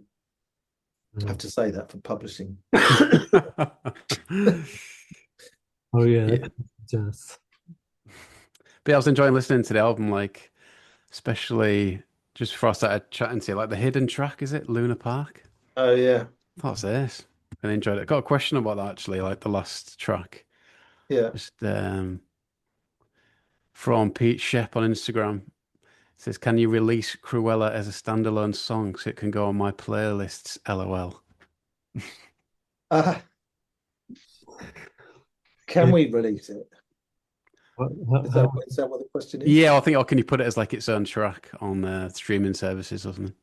I have to say that for publishing. Oh yeah, Yeah. jazz. But yeah, I was enjoying listening to the album, like especially just before I started chatting to you, like the hidden track, is it Luna Park? Oh yeah, What's this? I enjoyed it. Got a question about that actually, like the last track. yeah. Just from Pete Shep on Instagram. It says, "Can you release Cruella as a standalone song so it can go on my playlists?" LOL. Uh, can Yeah. we release it? Is that what the question is? Yeah, I think, or can you put it as like its own track on streaming services or something?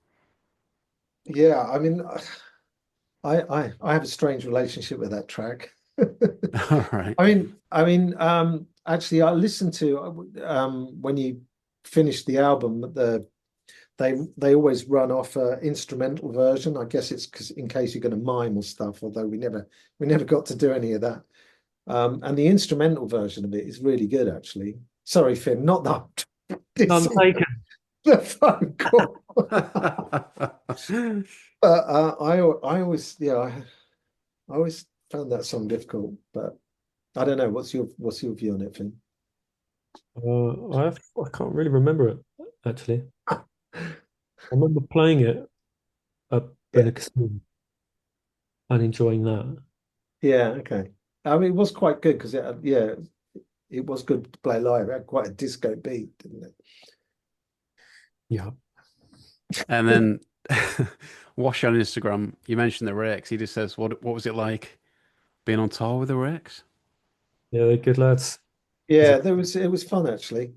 Yeah, I mean, I have a strange relationship with that track. All right. Actually, I listened to when you finish the album, they always run off an instrumental version. I guess it's because in case you're going to mime or stuff. Although we never got to do any of that. And the instrumental version of it is really good, actually. Sorry, Finn, not that. None taken. The phone call. But I always, I always found that song difficult. But I don't know. What's your view on it, Finn? I can't really remember it actually. I remember playing it up in Yeah, a casino and enjoying that. yeah, okay. I mean, it was quite good because it was good to play live. It had quite a disco beat, didn't Yeah. And then Wash on Instagram, you mentioned the Rakes. He just says, what was it like being on tour with the Rakes? Yeah, they're good lads. Is Yeah, it? it was fun actually.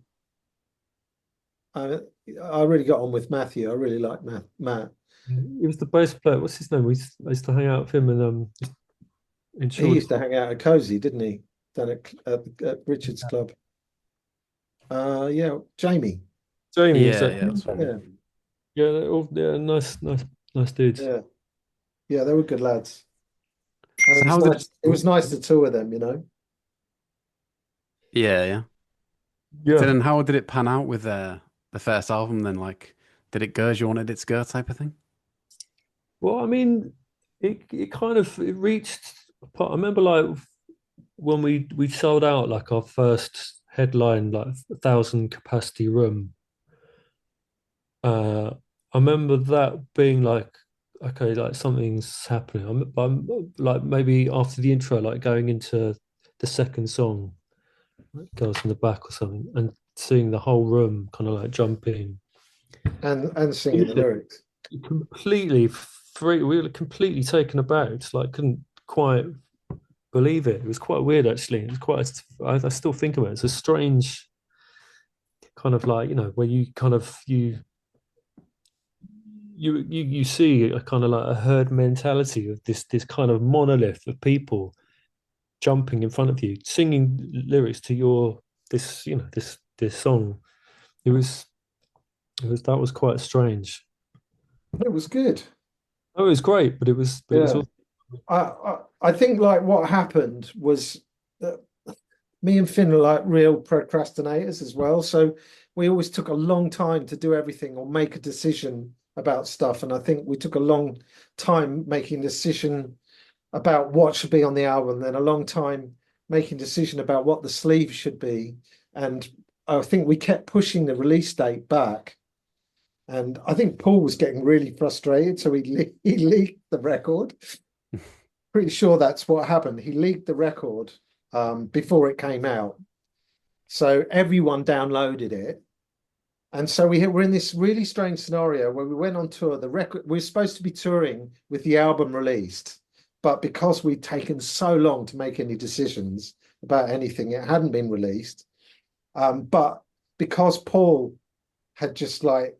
I I really got on with Matthew. I really like Matt. He was the bass player. What's his name? I used to hang out with him and in He Shoreditch. used to hang out at Cozy, didn't he? Down at Richard's Club. Yeah, Jamie. Jamie, is Yeah, that? yeah, that's right. Yeah, Yeah, they're all nice dudes. yeah, yeah. They were good lads, and So it was how did it? nice. It was nice to tour them, you know. Yeah, yeah. So Yeah. then how did it pan out with the first album then? Like, did it go as you wanted it to go type of thing? Well, I mean, it kind of it reached a part. I remember like when we sold out like our first headline, like 1,000 capacity room. I remember that being like, okay, like something's happening. I'm like maybe after the intro, like going into the second song, like Girls in the Back or something, and seeing the whole room kind of like jumping. And singing the lyrics. Completely free. We were completely taken aback. It's like couldn't quite believe it. It was quite weird actually. It was quite. I still think of it. It's a strange kind of like where you kind of you see a kind of like a herd mentality of this kind of monolith of people jumping in front of you, singing lyrics to your this song. It was that was quite strange. It was good. Oh, it was great, but it was Yeah, also I think like what happened was that me and Finn are like real procrastinators as well. So we always took a long time to do everything or make a decision about stuff. And I think we took a long time making a decision about what should be on the album, then a long time making a decision about what the sleeve should be. And I think we kept pushing the release date back. And I think Paul was getting really frustrated, so he leaked the record. Pretty sure that's what happened. He leaked the record before it came out, so everyone downloaded it, and so we're in this really strange scenario where we went on tour. The record we were supposed to be touring with the album released, but because we'd taken so long to make any decisions about anything, it hadn't been released. But because Paul had just like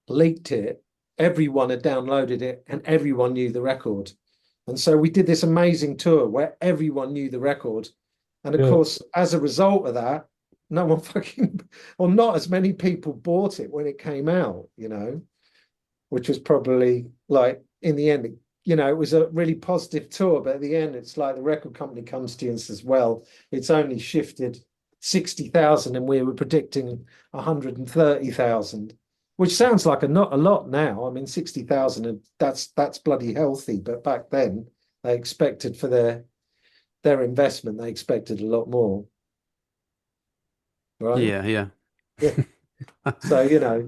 leaked it, everyone had downloaded it and everyone knew the record. And so we did this amazing tour where everyone knew the record. And of Yeah. course, as a result of that, no one fucking, or not as many people bought it when it came out, which was probably like in the end, it was a really positive tour. But at the end, it's like the record company comes to you and says, well, it's only shifted 60,000 and we were predicting 130,000, which sounds like not a lot now. I mean, 60,000, that's bloody healthy. But back then, they expected for their investment, they expected a lot more, right? Yeah, yeah. Yeah. So, yeah,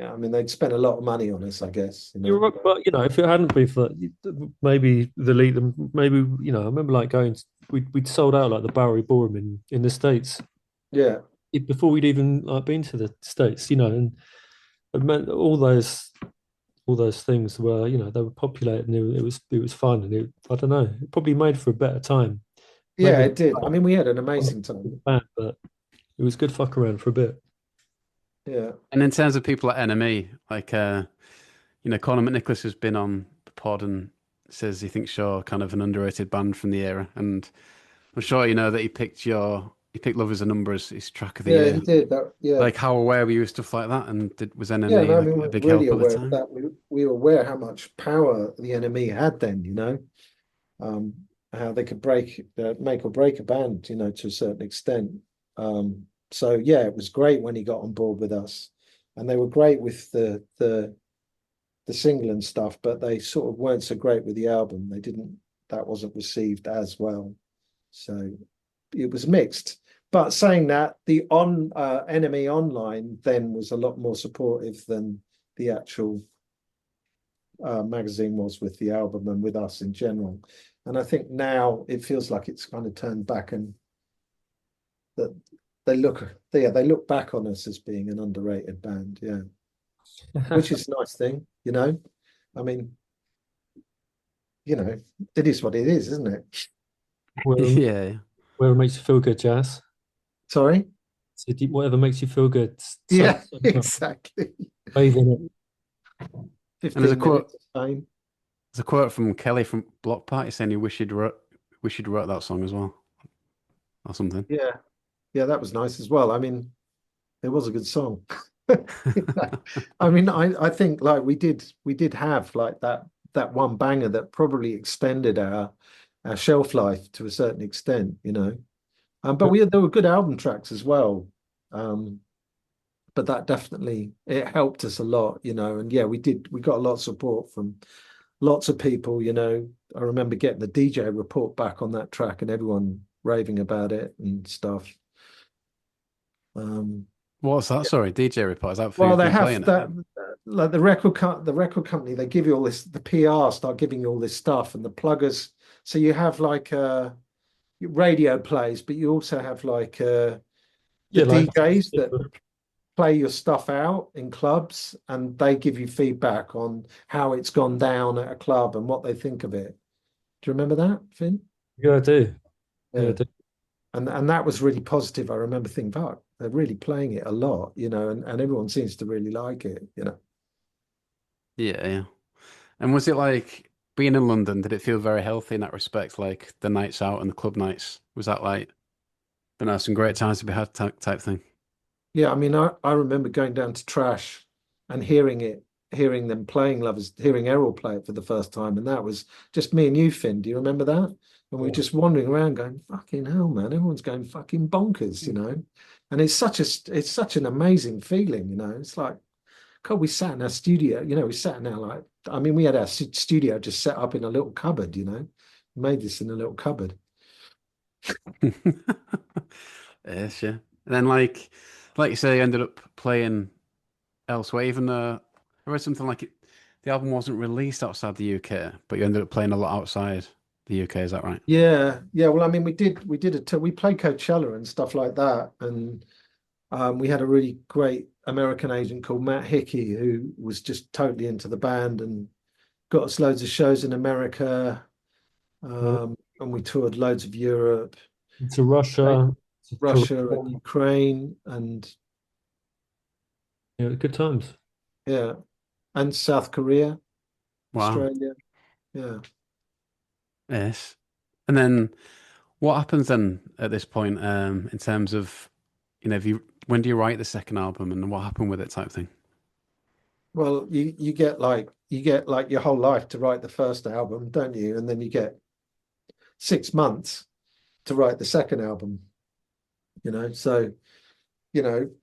I mean, they'd spent a lot of money on us, I guess, You're right, but if it hadn't been for maybe the lead, maybe I remember like going, we'd sold out like the Bowery Ballroom in the States Yeah. before we'd even like been to the States, and it meant all those things were, they were populated and it was fun and I don't know, it probably made for a better time. Yeah, Maybe it did. I mean, we had an not amazing time. bad, but it was good fuck around for a bit. Yeah. And in terms of people at NME, like Conor McNicholas has been on the pod and says he thinks you're kind of an underrated band from the era. And I'm sure you know that he picked Love Is a Number as his track of the Yeah, he year. did that. Yeah. Like, how aware were you of stuff like that? And was Yeah, NME no, I like mean, a we're big really help at the aware of time? that. We were aware how much power the enemy had then, um, how they could make or break a band, to a certain extent. So yeah, it was great when he got on board with us, and they were great with the single and stuff, but they sort of weren't so great with the album. That wasn't received as well. So it was mixed. But saying that, the NME Online then was a lot more supportive than the actual magazine was with the album and with us in general. And I think now it feels like it's kind of turned back and that they look back on us as being an underrated band, yeah, which is a nice thing, I mean, it is what it is, isn't it? Whatever, Yeah. whatever makes you feel good, Jazz. Sorry? So whatever makes you feel good, Yeah, soak up, exactly. bathe in it. And there's a 15 quote minutes of fame. there's a quote from Kelly from Block Party saying he wish he'd wrote that song as well or something. Yeah, yeah, that was nice as well. I mean, it was a good song. I mean, I think like we did have like that one banger that probably extended our shelf life to a certain extent, But there were good album tracks as well. But that definitely it helped us a lot, And yeah, we got a lot of support from lots of people, I remember getting the DJ report back on that track and everyone raving about it and stuff. Um, What's that? Sorry, DJ report. Is that for well, who's they been have playing it? that, like the record company, they give you all this, the PR start giving you all this stuff and the pluggers. So you have like radio plays, but you also have like the Yeah, like DJs that play your stuff out in clubs and they give you feedback on how it's gone down at a club and what they think of it. Do you remember that, Finn? yeah, I do. Yeah, I Yeah. do. And that was really positive. I remember thinking, fuck, they're really playing it a lot, and everyone seems to really like it. Yeah, yeah. And was it like being in London, did it feel very healthy in that respect? Like the nights out and the club nights? Was that like, some great times to be had type thing? Yeah, I mean, I remember going down to Trash and hearing them playing Lovers, hearing Errol play it for the first time, and that was just me and you, Finn. Do you remember that? And we were Yeah. just wandering around going, fucking hell, man, everyone's going fucking bonkers. And it's such an amazing feeling. It's like, God, we sat in our studio, we sat in our like, I mean, we had our studio just set up in a little cupboard. We made this in a little cupboard. Yes, yeah. And then like you say, you ended up playing elsewhere, even though I read something like the album wasn't released outside the UK, but you ended up playing a lot outside the UK, is that right? Yeah, yeah. Well, I mean, we played Coachella and stuff like that, and we had a really great American agent called Matt Hickey who was just totally into the band, and got us loads of shows in America, Yeah. and we toured loads of Europe, To Russia, to Russia, and Korea. Ukraine, and Yeah, good times. yeah, and South Korea, Wow. Australia. Yeah. Yes. And then what happens then at this point, in terms of, if you when do you write the second album and what happened with it type thing? Well, you get like your whole life to write the first album, don't you? And then you get 6 months to write the second album, So,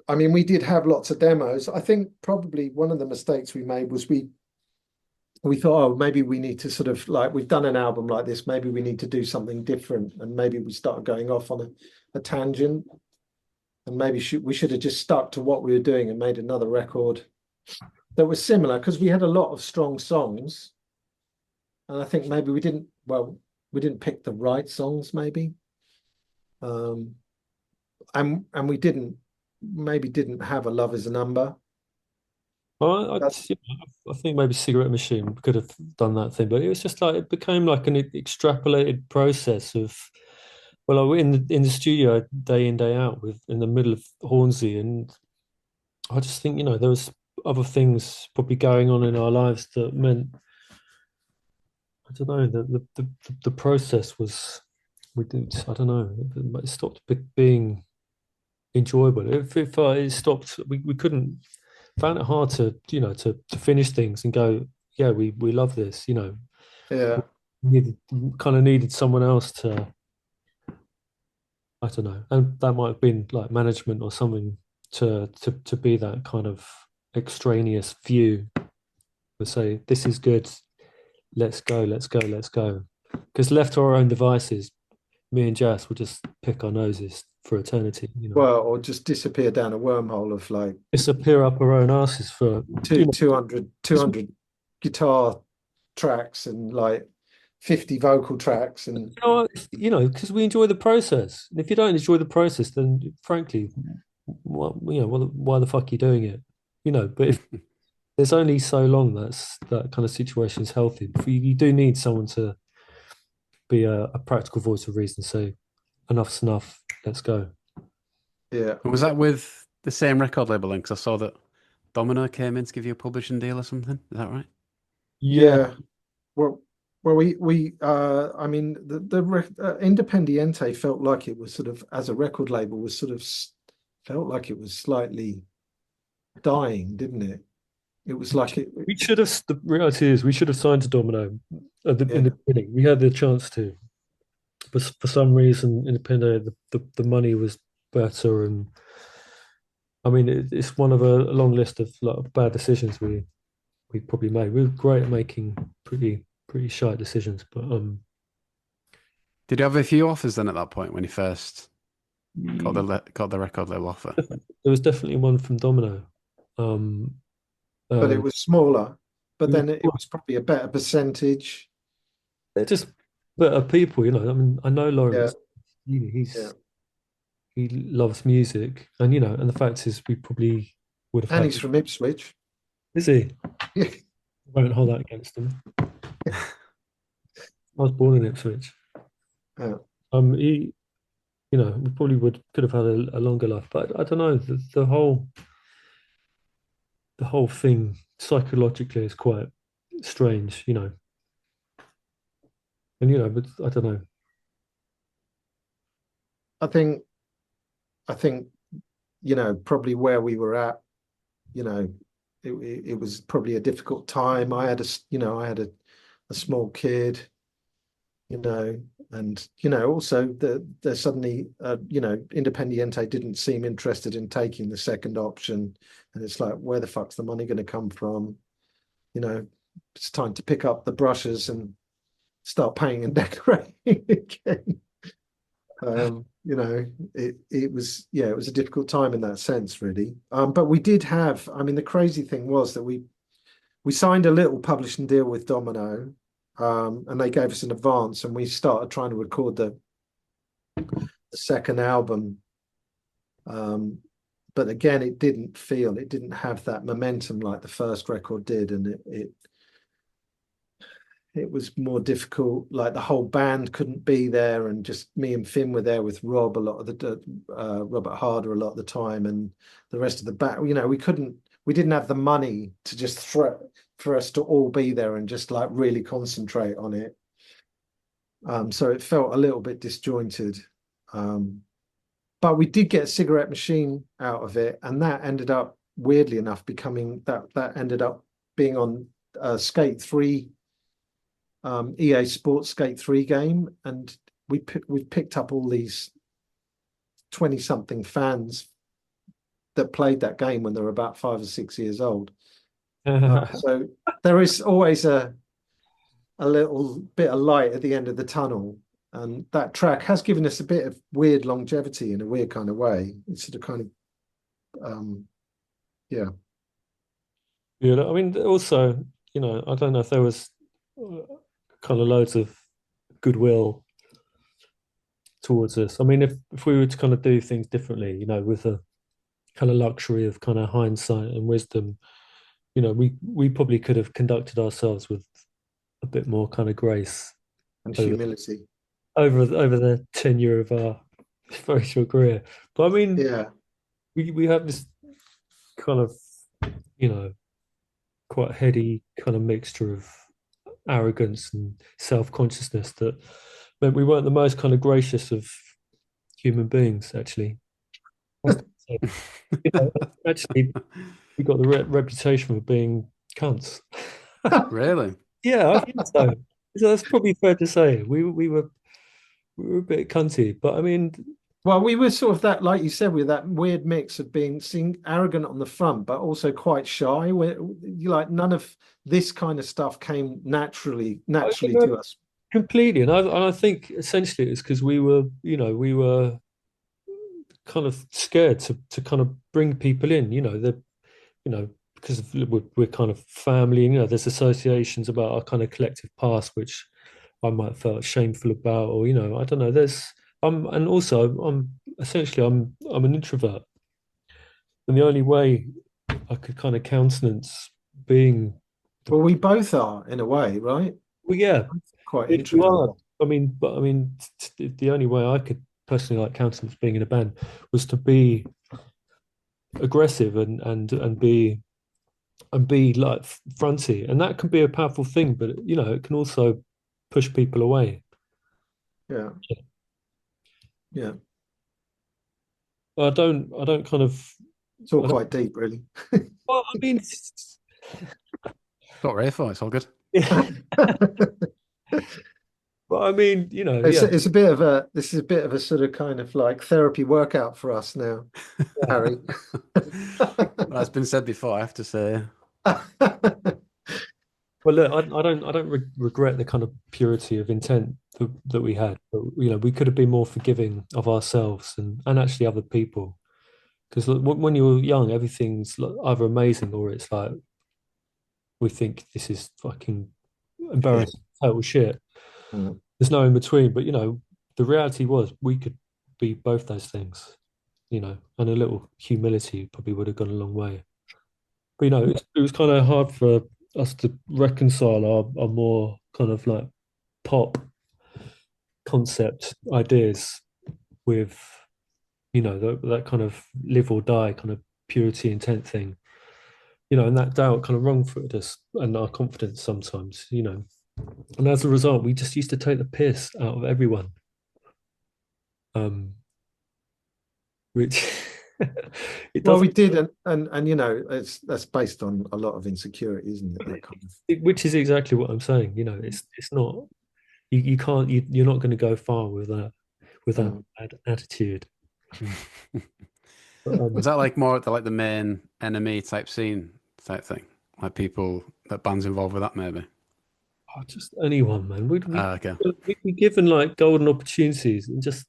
I mean, we did have lots of demos. I think probably one of the mistakes we made was we thought, oh, maybe we need to sort of like we've done an album like this, maybe we need to do something different, and maybe we started going off on a tangent, and maybe we should have just stuck to what we were doing and made another record that was similar because we had a lot of strong songs, and I think maybe we didn't pick the right songs, maybe, um, and we didn't have a love is a number. That, I think maybe Cigarette Machine could have done that thing, but it was just like it became like an extrapolated process of, well, I was in the studio day in day out with in the middle of Hornsey, and I just think there was other things probably going on in our lives that meant I don't know the process was we did I don't know it stopped being enjoyable. If it stopped, we couldn't found it hard to to finish things and go, yeah, we love this. yeah, Needed kind of needed someone else to I don't know, and that might have been like management or something to be that kind of extraneous view to say this is good, let's go, let's go, let's go. Because left to our own devices, me and Jas would just pick our noses for eternity. well, or just disappear down a wormhole of like Disappear up our own asses for two, 200 guitar tracks and like 50 vocal tracks and because we enjoy the process. And if you don't enjoy the process, then frankly, why the fuck are you doing it? But if there's only so long that kind of situation is healthy. You do need someone to be a practical voice of reason. Say enough's enough. Let's go. yeah. And was that with the same record label then? Because I saw that Domino came in to give you a publishing deal or something. Is that right? Yeah, Yeah. Well, I mean, Independiente felt like it was sort of, as a record label, was sort of felt like it was slightly dying, didn't it? It was like it, we should have. The reality is, we should have signed to Domino in yeah. the beginning. We had the chance to, but for some reason, independent, the money was better, and I mean, it's one of a long list of lot of bad decisions we probably made. We were great at making pretty shy decisions, but Did you have a few offers then at that point when you first got there got the record label offer? was definitely one from Domino. Um, But it uh, was smaller. But it then it was probably a better percentage. they're just better people. I mean, I know Yeah, Lawrence. yeah. He loves music, and the fact is, we probably would have And had. he's from Ipswich. Is he? Yeah, I won't hold that against him. I was born in Ipswich. yeah. He, we probably could have had a longer life, but I don't know. The whole thing psychologically is quite strange. But I don't know. I think I think probably where we were at, you know, it was probably a difficult time. I had a small kid, you know, and also the suddenly Independiente didn't seem interested in taking the second option, and it's like, where the fuck's the money going to come from? You know, it's time to pick up the brushes and start painting and decorating again. It was a difficult time in that sense, really. But we did have, I mean, the crazy thing was that we signed a little publishing deal with Domino, and they gave us an advance, and we started trying to record the second album. But again, it didn't have that momentum like the first record did, and it was more difficult. Like the whole band couldn't be there, and just me and Finn were there with Rob a lot of the Robert Harder a lot of the time, and the rest of the band. You know, we didn't have the money to just for us to all be there and just like really concentrate on it. So it felt a little bit disjointed. Um, but we did get a cigarette machine out of it, and that ended up weirdly enough becoming that ended up being on Skate 3, EA Sports Skate 3 game, and we've picked up all these 20 something fans that played that game when they were about 5 or 6 years old. So there is always a little bit of light at the end of the tunnel. And that track has given us a bit of weird longevity in a weird kind of way. It's sort of kind of, yeah. Yeah, I mean, also, I don't know if there was kind of loads of goodwill towards us. I mean, if we were to kind of do things differently, with a kind of luxury of kind of hindsight and wisdom, we probably could have conducted ourselves with a bit more kind of grace And over humility. over the tenure of our very short career. But I mean, Yeah. we have this kind of, quite heady kind of mixture of arrogance and self-consciousness that meant we weren't the most kind of gracious of human beings, actually. Actually, we got the reputation for being cunts. Really? Yeah, I think so. So that's probably fair to say. We were a bit cunty, but I mean, Well, we were sort of that, like you said, with that weird mix of being seen arrogant on the front, but also quite shy. Where you like none of this kind of stuff came naturally to us. completely. And I think essentially it's because we were kind of scared to kind of bring people in. Because we're kind of family. There's associations about our kind of collective past, which I might have felt shameful about, or I don't know. And also I'm essentially I'm an introvert, and the only way I could kind of countenance being the Well, we both are in a way, right? well, yeah, Quite if you are. introverted. The only way I could personally like countenance being in a band was to be aggressive and be like fronty, and that can be a powerful thing, but it can also push people away. Yeah, yeah. I don't kind of It's all I don't, quite deep, really. well, I mean, Not really for it's all good. yeah, but I mean, yeah, It's a bit of a this is a bit of a sort of kind of like therapy workout for us now, Harry. Well, that's been said before, I have to say. well, look, I don't regret the kind of purity of intent that we had, but we could have been more forgiving of ourselves and actually other people, because when you're young, everything's like either amazing or it's like we think this is fucking Yeah. embarrassing, total shit. Mm. There's no in between. But the reality was we could be both those things, and a little humility probably would have gone a long way. But it was kind of hard for us to reconcile our more kind of like pop concept ideas with that kind of live or die kind of purity intent thing. And that doubt kind of wrong-footed us and our confidence sometimes. And as a result, we just used to take the piss out of everyone. Um, which it Well, doesn't, we did, and that's based on a lot of insecurity, isn't it? That kind of. which is exactly what I'm saying. It's not you can't you're not going to go far with that Mm. attitude. But, Was that like more the main NME type scene type thing? Like people that bands involved with that maybe? just anyone, man. Okay. We'd be given like golden opportunities and just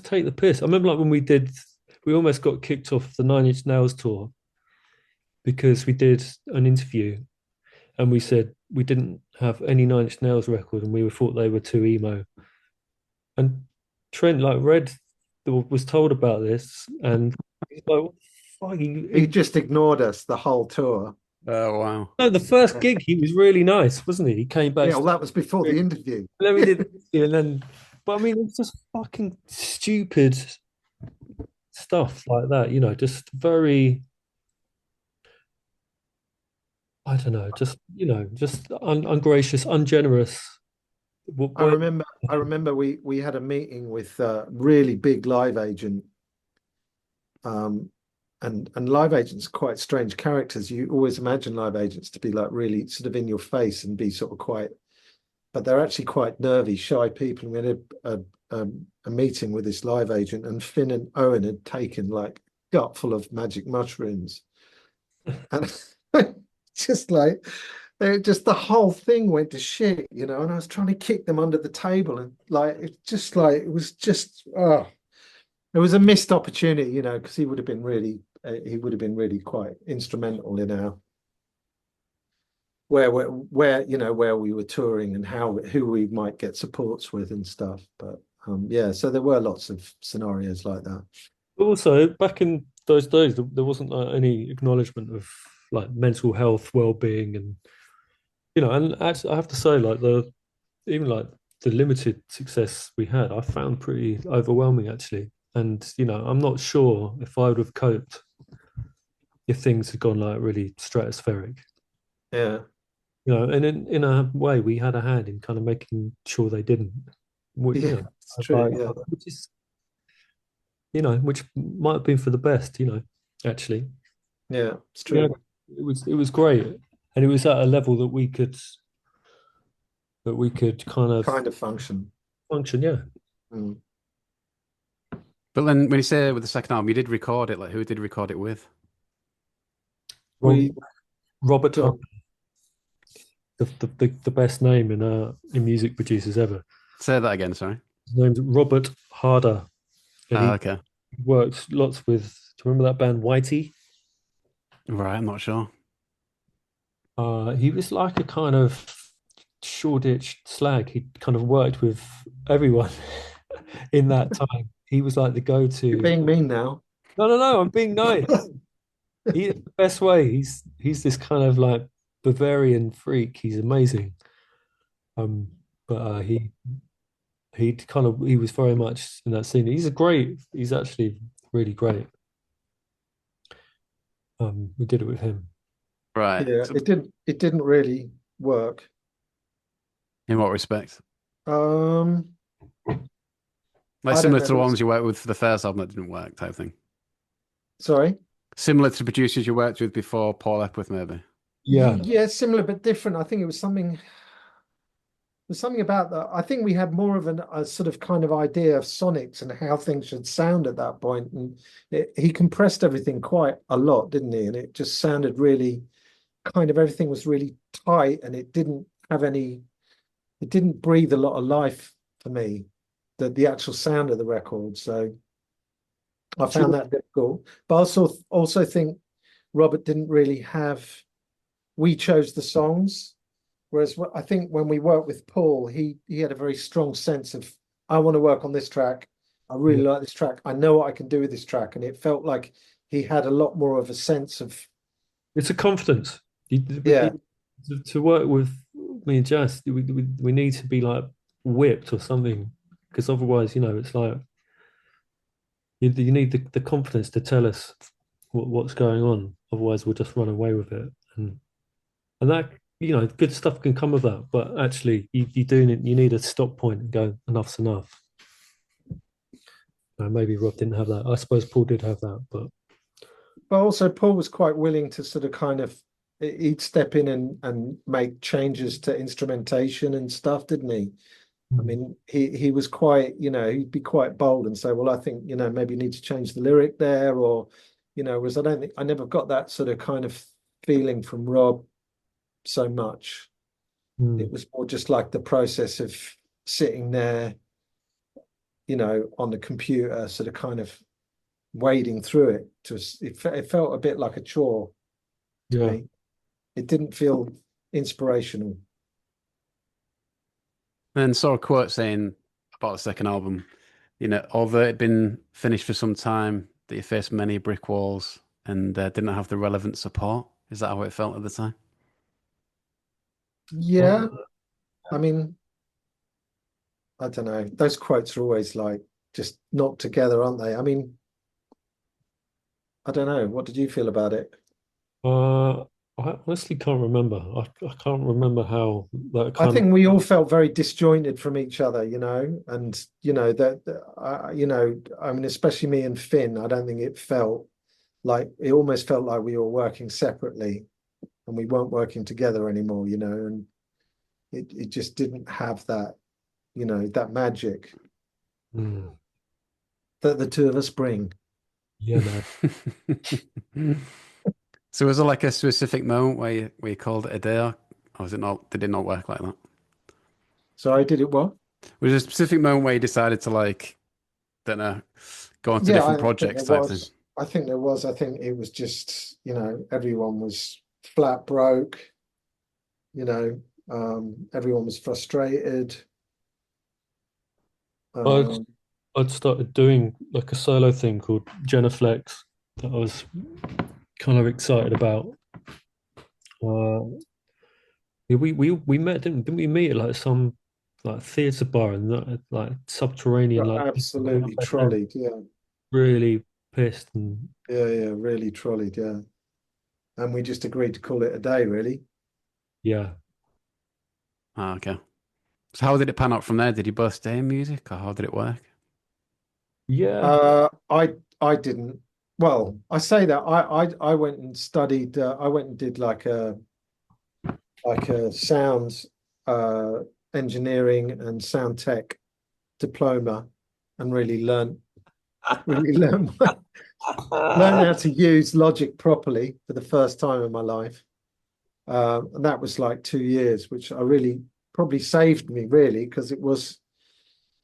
take the piss. I remember like when we almost got kicked off the Nine Inch Nails tour because we did an interview and we said we didn't have any Nine Inch Nails record and we thought they were too emo. And Trent like read was told about this and he's like, what the fuck? He just ignored us the whole tour. Oh wow. No, the first Yeah, gig he was really nice, wasn't he? He came yeah, well, backstage, that was before the interview. and then we did, and then, but I mean, it's just fucking stupid stuff like that, just very, I don't know, just just ungracious, ungenerous. I Way, remember, I remember we had a meeting with a really big live agent, um, and live agents are quite strange characters. You always imagine live agents to be like really sort of in your face and be sort of quite, but they're actually quite nervy, shy people. And we had a meeting with this live agent, and Finn and Owen had taken like gut full of magic mushrooms, and just like just the whole thing went to shit, you know. And I was trying to kick them under the table, and like it was just it was a missed opportunity, you know, because he would have been really quite instrumental in our where you know where we were touring and how who we might get supports with and stuff. But yeah, so there were lots of scenarios like that. but also back in those days, there wasn't any acknowledgement of like mental health, well-being, and and actually, I have to say, like even like the limited success we had, I found pretty overwhelming actually. And I'm not sure if I would have coped if things had gone like really stratospheric. Yeah, And in a way, we had a hand in kind of making sure they didn't. yeah, it's true. Like, Yeah, which is which might have been for the best. Actually, yeah, it's yeah, true. it was great, and it was at a level that we could kind of Kind of function. function. Yeah, Mm. But then when you say with the second album, you did record it, like who did you record it with? Rob, We Robert Hunt, got the best name in music producers ever. Say that again, sorry. His name's Robert Harder, and Ah, he okay. works lots with. Do you remember that band Whitey? Right, I'm not sure. He was like a kind of Shoreditch slag. He kind of worked with everyone in that time. He was like the you're go-to. being mean now. No, no, no. I'm being nice. He the best way. He's this kind of like Bavarian freak. He's amazing. Um, but he was very much in that scene. He's a great. He's actually really great. We did it with him. Right. Yeah, So it didn't really work. in what respect? Um, Like I don't similar know. to the ones you worked with for the first album that didn't work, type thing. Sorry. Similar to producers you worked with before Paul Epworth, maybe. Yeah. Yeah, similar but different. I think it was something. There's something about that. I think we had more of a sort of kind of idea of sonics and how things should sound at that point, and he compressed everything quite a lot, didn't he? And it just sounded really kind of everything was really tight, and it didn't have any. It didn't breathe a lot of life for me. The actual sound of the record. So I found that difficult. But also think Robert didn't really have. We chose the songs. Whereas I think when we worked with Paul, he had a very strong sense of I want to work on this track. I really like this track. I know what I can do with this track, and it felt like he had a lot more of a sense of It's a confidence. We yeah, need to work with me and Jazz. We need to be like whipped or something, because otherwise, it's like you need the confidence to tell us what's going on. Otherwise, we'll just run away with it, and that good stuff can come of that. But actually, you need a stop point and go, enough's enough. Maybe Rob didn't have that. I suppose Paul did have that, but but also Paul was quite willing to sort of kind of he'd step in and make changes to instrumentation and stuff, didn't he? I mean, he was quite, you know, he'd be quite bold and say, well, I think, you know, maybe you need to change the lyric there, or, you know, whereas I don't think I never got that sort of kind of feeling from Rob so much. It was more just like the process of sitting there, you know, on the computer, sort of kind of wading through it. It felt a bit like a chore to yeah. me. It didn't feel inspirational. And saw a quote saying about the second album, although it'd been finished for some time, that you faced many brick walls and didn't have the relevant support. Is that how it felt at the time? Yeah, Well, I mean, I don't know. Those quotes are always like just knocked together, aren't they? I mean, I don't know. What did you feel about it? uh, I honestly can't remember. I can't remember how that I kind of. think we all felt very disjointed from each other, and I mean, especially me and Finn. I don't think it felt like it almost felt like we were working separately and we weren't working together anymore, and it just didn't have that, that magic Hmm. that the two of us bring. Yeah, man. So was there like a specific moment where you called it a day, or was it not? Did it not work like that? So I did it well. Was there a specific moment where you decided to like, don't know, go on to Yeah, different I think there projects type thing? was. I think there was. I think it was just, everyone was flat broke, everyone was frustrated. I'd Um, I'd started doing like a solo thing called Genuflex that I was kind of excited about. Uh, we met, didn't we meet at like some like theatre bar and like subterranean like absolutely and trolleyed. Yeah, really pissed and yeah, really trolleyed. Yeah, and we just agreed to call it a day, really. yeah. Ah, okay. So how did it pan out from there? Did you both stay in music, or how did it work? Yeah. I didn't. Well, I say that I went and studied. I went and did like a sound uh, engineering and sound tech diploma, and really learned learned how to use Logic properly for the first time in my life. And that was like 2 years, which I really probably saved me really because it was.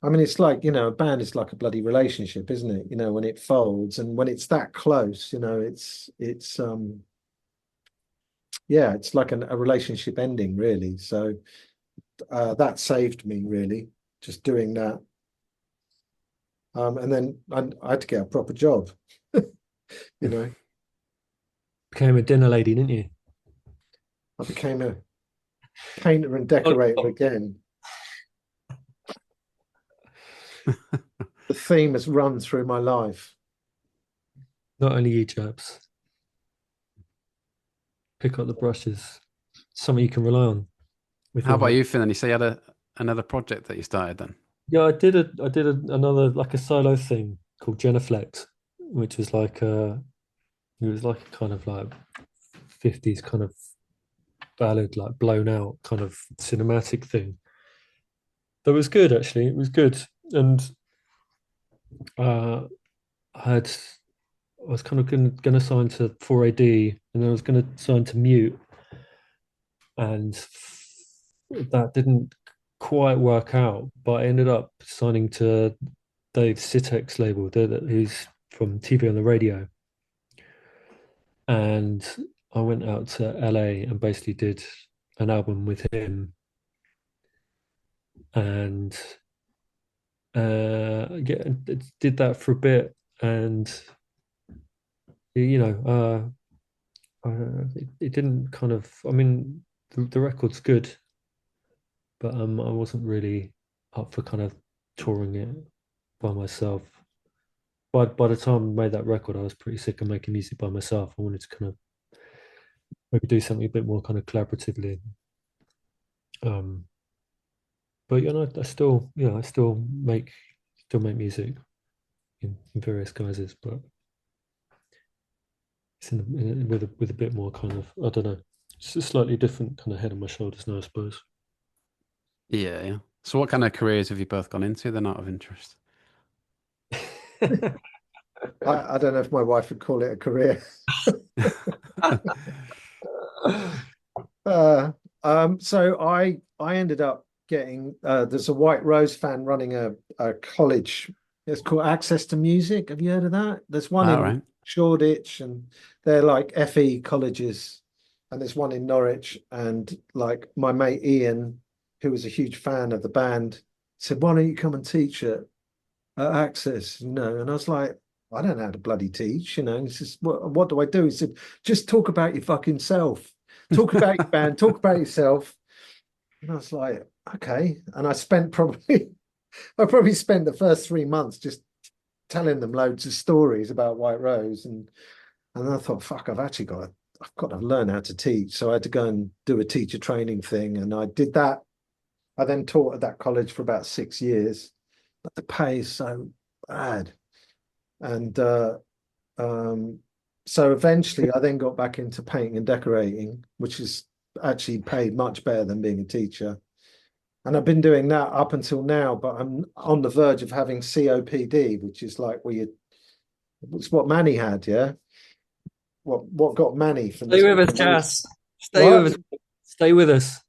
I mean, it's like, a band is like a bloody relationship, isn't it? When it folds and when it's that close, it's yeah, it's like a relationship ending, really. So that saved me really, just doing that. And then I had to get a proper job, you know. Became a dinner lady, didn't you? I became a painter and Oh, decorator again. The theme has run through my life. not only you chaps, pick up the brushes. Something you can rely on with How your about hand. you, Finn? And you say you had another project that you started then? Yeah, I did another like a solo thing called Genuflex, which was like it was like a kind of like 50s kind of ballad, like blown out kind of cinematic thing. That was good actually. It was good. And I had I was kind of gonna sign to 4AD and I was gonna sign to Mute and that didn't quite work out, but I ended up signing to Dave Sitek's label, who's from TV on the radio. And I went out to LA and basically did an album with him and yeah, did that for a bit. And you know, it didn't kind of. I mean, the record's good, but I wasn't really up for kind of touring it by myself. By the time I made that record, I was pretty sick of making music by myself. I wanted to kind of maybe do something a bit more kind of collaboratively. Um, but I still make music in various guises, but it's with a bit more kind of I don't know, it's a slightly different kind of head on my shoulders now, I suppose. Yeah, yeah. So what kind of careers have you both gone into then out of interest? I don't know if my wife would call it a career. Uh, so I ended up getting there's a White Rose fan running a college. It's called Access to Music. Have you heard of that? There's one All in right. Shoreditch, and they're like FE colleges, and there's one in Norwich. And like my mate Ian, who was a huge fan of the band, said, "Why don't you come and teach at Access?" And I was like, I don't know how to bloody teach, you know. He says, what do I do? He said, just talk about your fucking self. Talk about your band, talk about yourself. And I was like, okay. And I probably spent the first 3 months just telling them loads of stories about White Rose. And then I thought, fuck, I've got to learn how to teach. So I had to go and do a teacher training thing. And I did that. I then taught at that college for about 6 years, but the pay is so bad. And um, so eventually I then got back into painting and decorating, which is actually paid much better than being a teacher. And I've been doing that up until now, but I'm on the verge of having COPD, which is like it's what Manny had, yeah. What got Manny from Stay this? with us, Jas. Stay What? with us. Stay with us.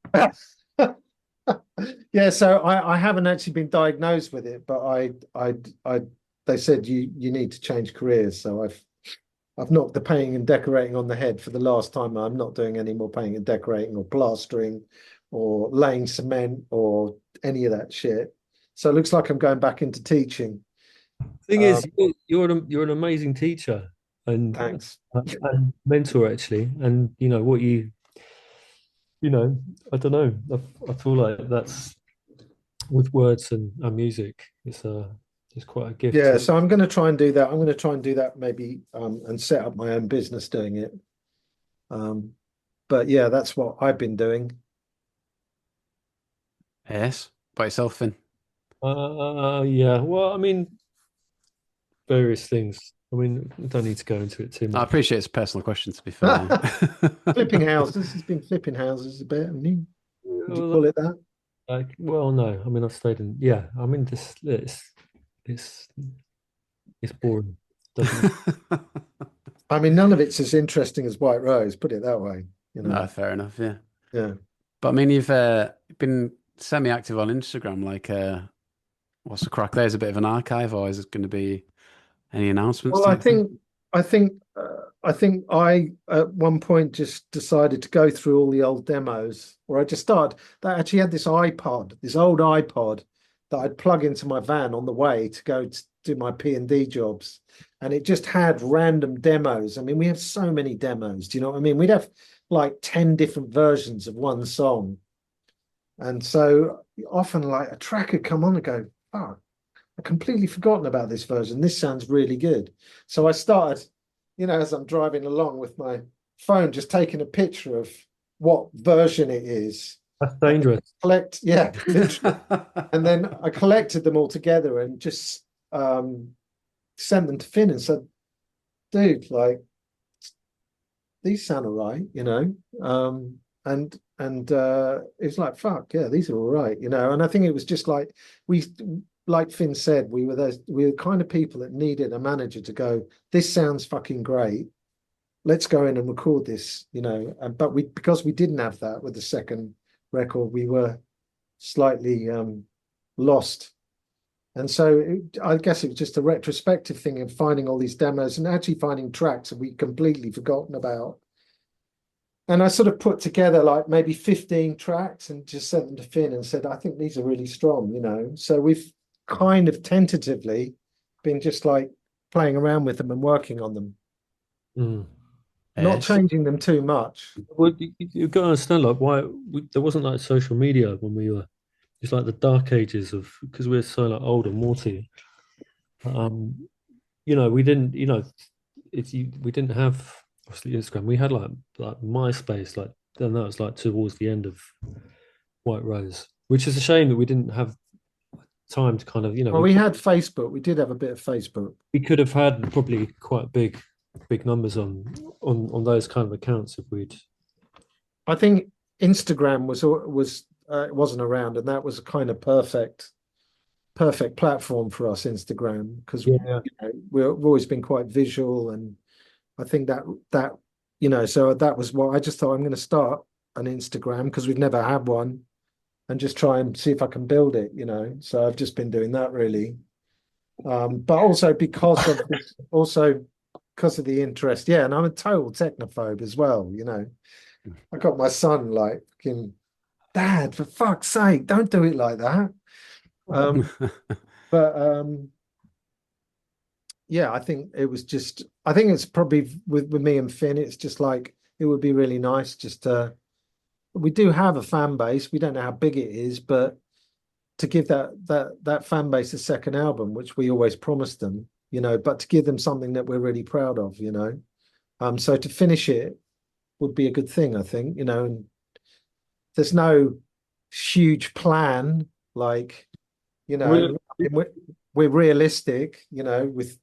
Yeah, so I haven't actually been diagnosed with it, but I they said you need to change careers. So I've knocked the painting and decorating on the head for the last time. I'm not doing any more painting and decorating or plastering or laying cement or any of that shit. So it looks like I'm going back into teaching. Thing Um, is, you're an amazing teacher Thanks. and mentor actually, and you know what you know. I don't know. I feel like that's with words and music. It's quite a gift Yeah, to. so I'm going to try and do that. I'm going to try and do that maybe and set up my own business doing it. Um, but yeah, that's what I've been doing. Yes, by yourself, Finn. Yeah. Well, I mean, various things. I mean, I don't need to go into it too I much. appreciate it's a personal question, to be fair. Flipping houses. He's been flipping houses a bit, hasn't he? Would you Well, call it that? well, no. I mean, I've stayed in. Yeah. I mean, this it's it's boring. Doesn't. I mean, none of it's as interesting as White Rose, put it that way, you know. No, fair enough, yeah. Yeah. But I mean, you've been semi-active on Instagram. Like, what's the crack? There's a bit of an archive, or is it going to be any announcements, Well, do you think? I think I at one point just decided to go through all the old demos, or I just started. That actually had this iPod, this old iPod that I'd plug into my van on the way to go to do my P&D jobs, and it just had random demos. I mean, we have so many demos. Do you know what I mean? We'd have like 10 different versions of one song, and so often like a track would come on and go, "Oh, I'd completely forgotten about this version. This sounds really good." So I started, as I'm driving along with my phone, just taking a picture of what version it is That's and dangerous. yeah, literally. And then I collected them all together and just sent them to Finn and said, dude, like, these sound all right, and it's like, fuck, yeah, these are all right, and I think it was just like we like Finn said, we were the kind of people that needed a manager to go, this sounds fucking great, let's go in and record this, but because we didn't have that with the second record, we were slightly lost. And so I guess it was just a retrospective thing of finding all these demos and actually finding tracks that we'd completely forgotten about. And I sort of put together like maybe 15 tracks and just sent them to Finn and said, I think these are really strong. So we've kind of tentatively been just like playing around with them and working on them, Mm. not Yes. changing them too much. Well, you got to understand, like, why there wasn't like social media when we were. It's like the dark ages of because we're so like old and morty. Um, we didn't. We didn't have obviously Instagram. We had like MySpace. Like, then that was like towards the end of White Rose, which is a shame that we didn't have time to kind of. Well, we had Facebook. We did have a bit of Facebook. We could have had probably quite big numbers on those kind of accounts if we'd. I think Instagram was it wasn't around, and that was a kind of perfect platform for us, Instagram, because Yeah. we've always been quite visual, and I think that so that was what I just thought, I'm going to start an Instagram because we've never had one, and just try and see if I can build it. So I've just been doing that really, but also because of the interest, yeah, and I'm a total technophobe as well. I got my son like, Dad, for fuck's sake, don't do it like that. Um, but yeah, I think it was just. I think it's probably with me and Finn. It's just like it would be really nice just to. We do have a fan base. We don't know how big it is, but to give that fan base a second album, which we always promised them, but to give them something that we're really proud of, So to finish it would be a good thing, I think, and there's no huge plan, like, Well, I mean, we're realistic, with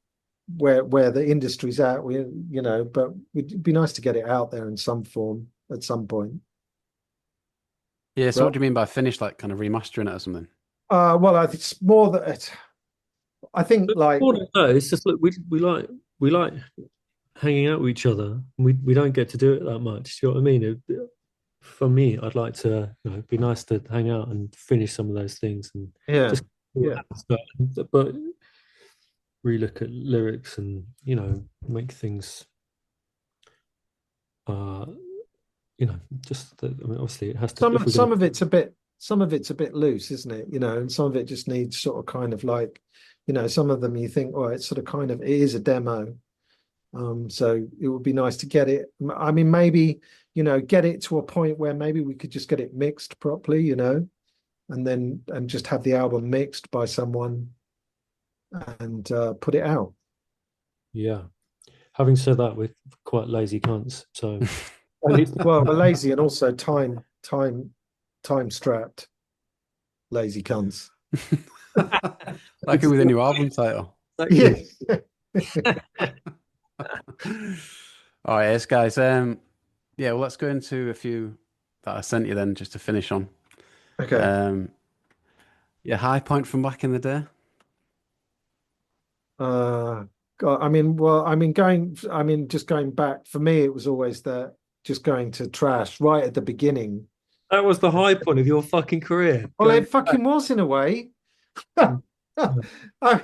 where the industry's at, but it'd be nice to get it out there in some form at some point. Yeah, so what But do you mean by finish, like kind of remastering it or something? well, it's more that I think like more than that, it's just like we like hanging out with each other. We don't get to do it that much. Do you know what I mean? For me, I'd like to, it'd be nice to hang out and finish some of those things and yeah, just yeah. but relook at lyrics and make things uh just I mean obviously it has to if we're gonna Some of it's a bit loose, isn't it? And some of it just needs sort of kind of like, some of them you think, oh, it's sort of kind of it is a demo. So it would be nice to get it. I mean, maybe, get it to a point where maybe we could just get it mixed properly, and just have the album mixed by someone and put it out. yeah. Having said that, we're quite lazy cunts, so I need Well, we're lazy and also time strapped, lazy cunts. Like it with a new album title. Yeah. exactly. All right, yes, guys. Yeah, well, let's go into a few that I sent you then, just to finish on. Okay. Um, yeah, high point from back in the day. Uh, God, just going back for me, it was always that just going to trash right at the beginning. That was the high point of your fucking career. Well, Going it fucking was in a way. back, I,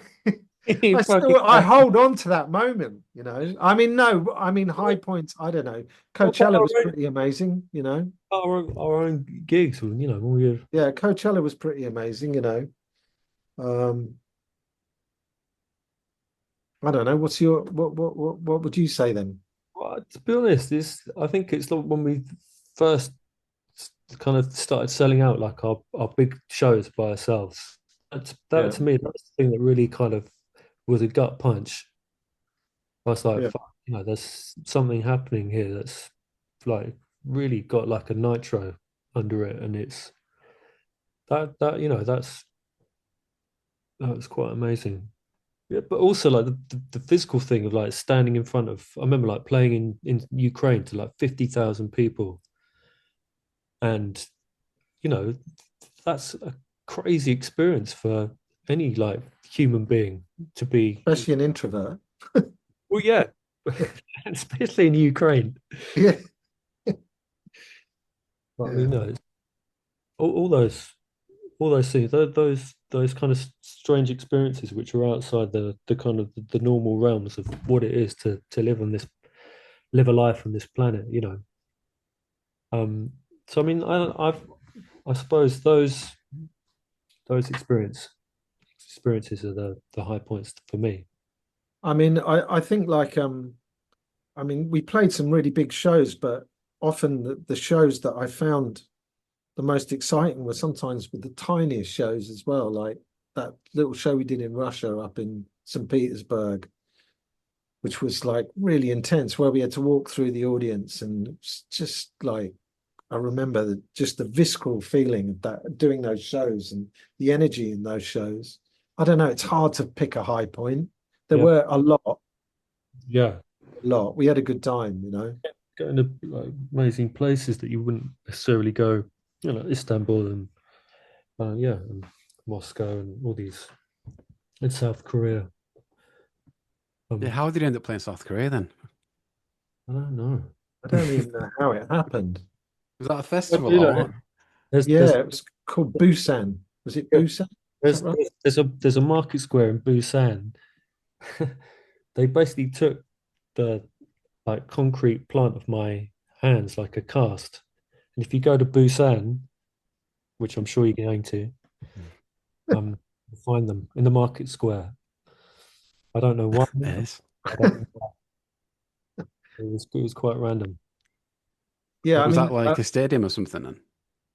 you fucking I hold on to that moment. I mean, no, I mean high points. I don't know. what about Coachella was pretty amazing. our own gigs, we Yeah, Coachella was pretty amazing. Um, I don't know. What's your what would you say then? well, to be honest, I think it's like when we first kind of started selling out like our big shows by ourselves. That Yeah, to me, that's the thing that really kind of was a gut punch. I was like, yeah. fuck, there's something happening here that's like really got like a nitro under it, and it's that's quite amazing. Yeah, but also like the physical thing of like standing in front of, I remember like playing in Ukraine to like 50,000 people, and you know that's a crazy experience for any like human being to be. Especially an introvert. Well, yeah, especially in Ukraine. Yeah, But I yeah. mean, no, it's all those things, those kind of strange experiences which are outside the kind of the normal realms of what it is to live a life on this planet. So I mean, I suppose those experiences are the high points for me. I mean, I think like I mean, we played some really big shows, but often the shows that I found the most exciting were sometimes with the tiniest shows as well, like that little show we did in Russia up in St. Petersburg, which was like really intense, where we had to walk through the audience and it's just like I remember just the visceral feeling of that doing those shows and the energy in those shows. I don't know, it's hard to pick a high point. There Yeah, were a lot, yeah. a lot. We had a good time. Going to like amazing places that you wouldn't necessarily go, Istanbul and yeah, and Moscow and all these in South Korea. Yeah, Um, how did you end up playing South Korea then? I don't know. I don't even know how it happened. Was that a But, festival or what? there's Yeah, it was called Busan. Was it Busan? Is that there's right? there's a market square in Busan. They basically took the like concrete plant of my hands like a cast. And if you go to Busan, which I'm sure you're going to, you'll find them in the market square. I don't know why. It is. I don't know why. It was quite random. Yeah, I Was that mean, like a stadium or something then?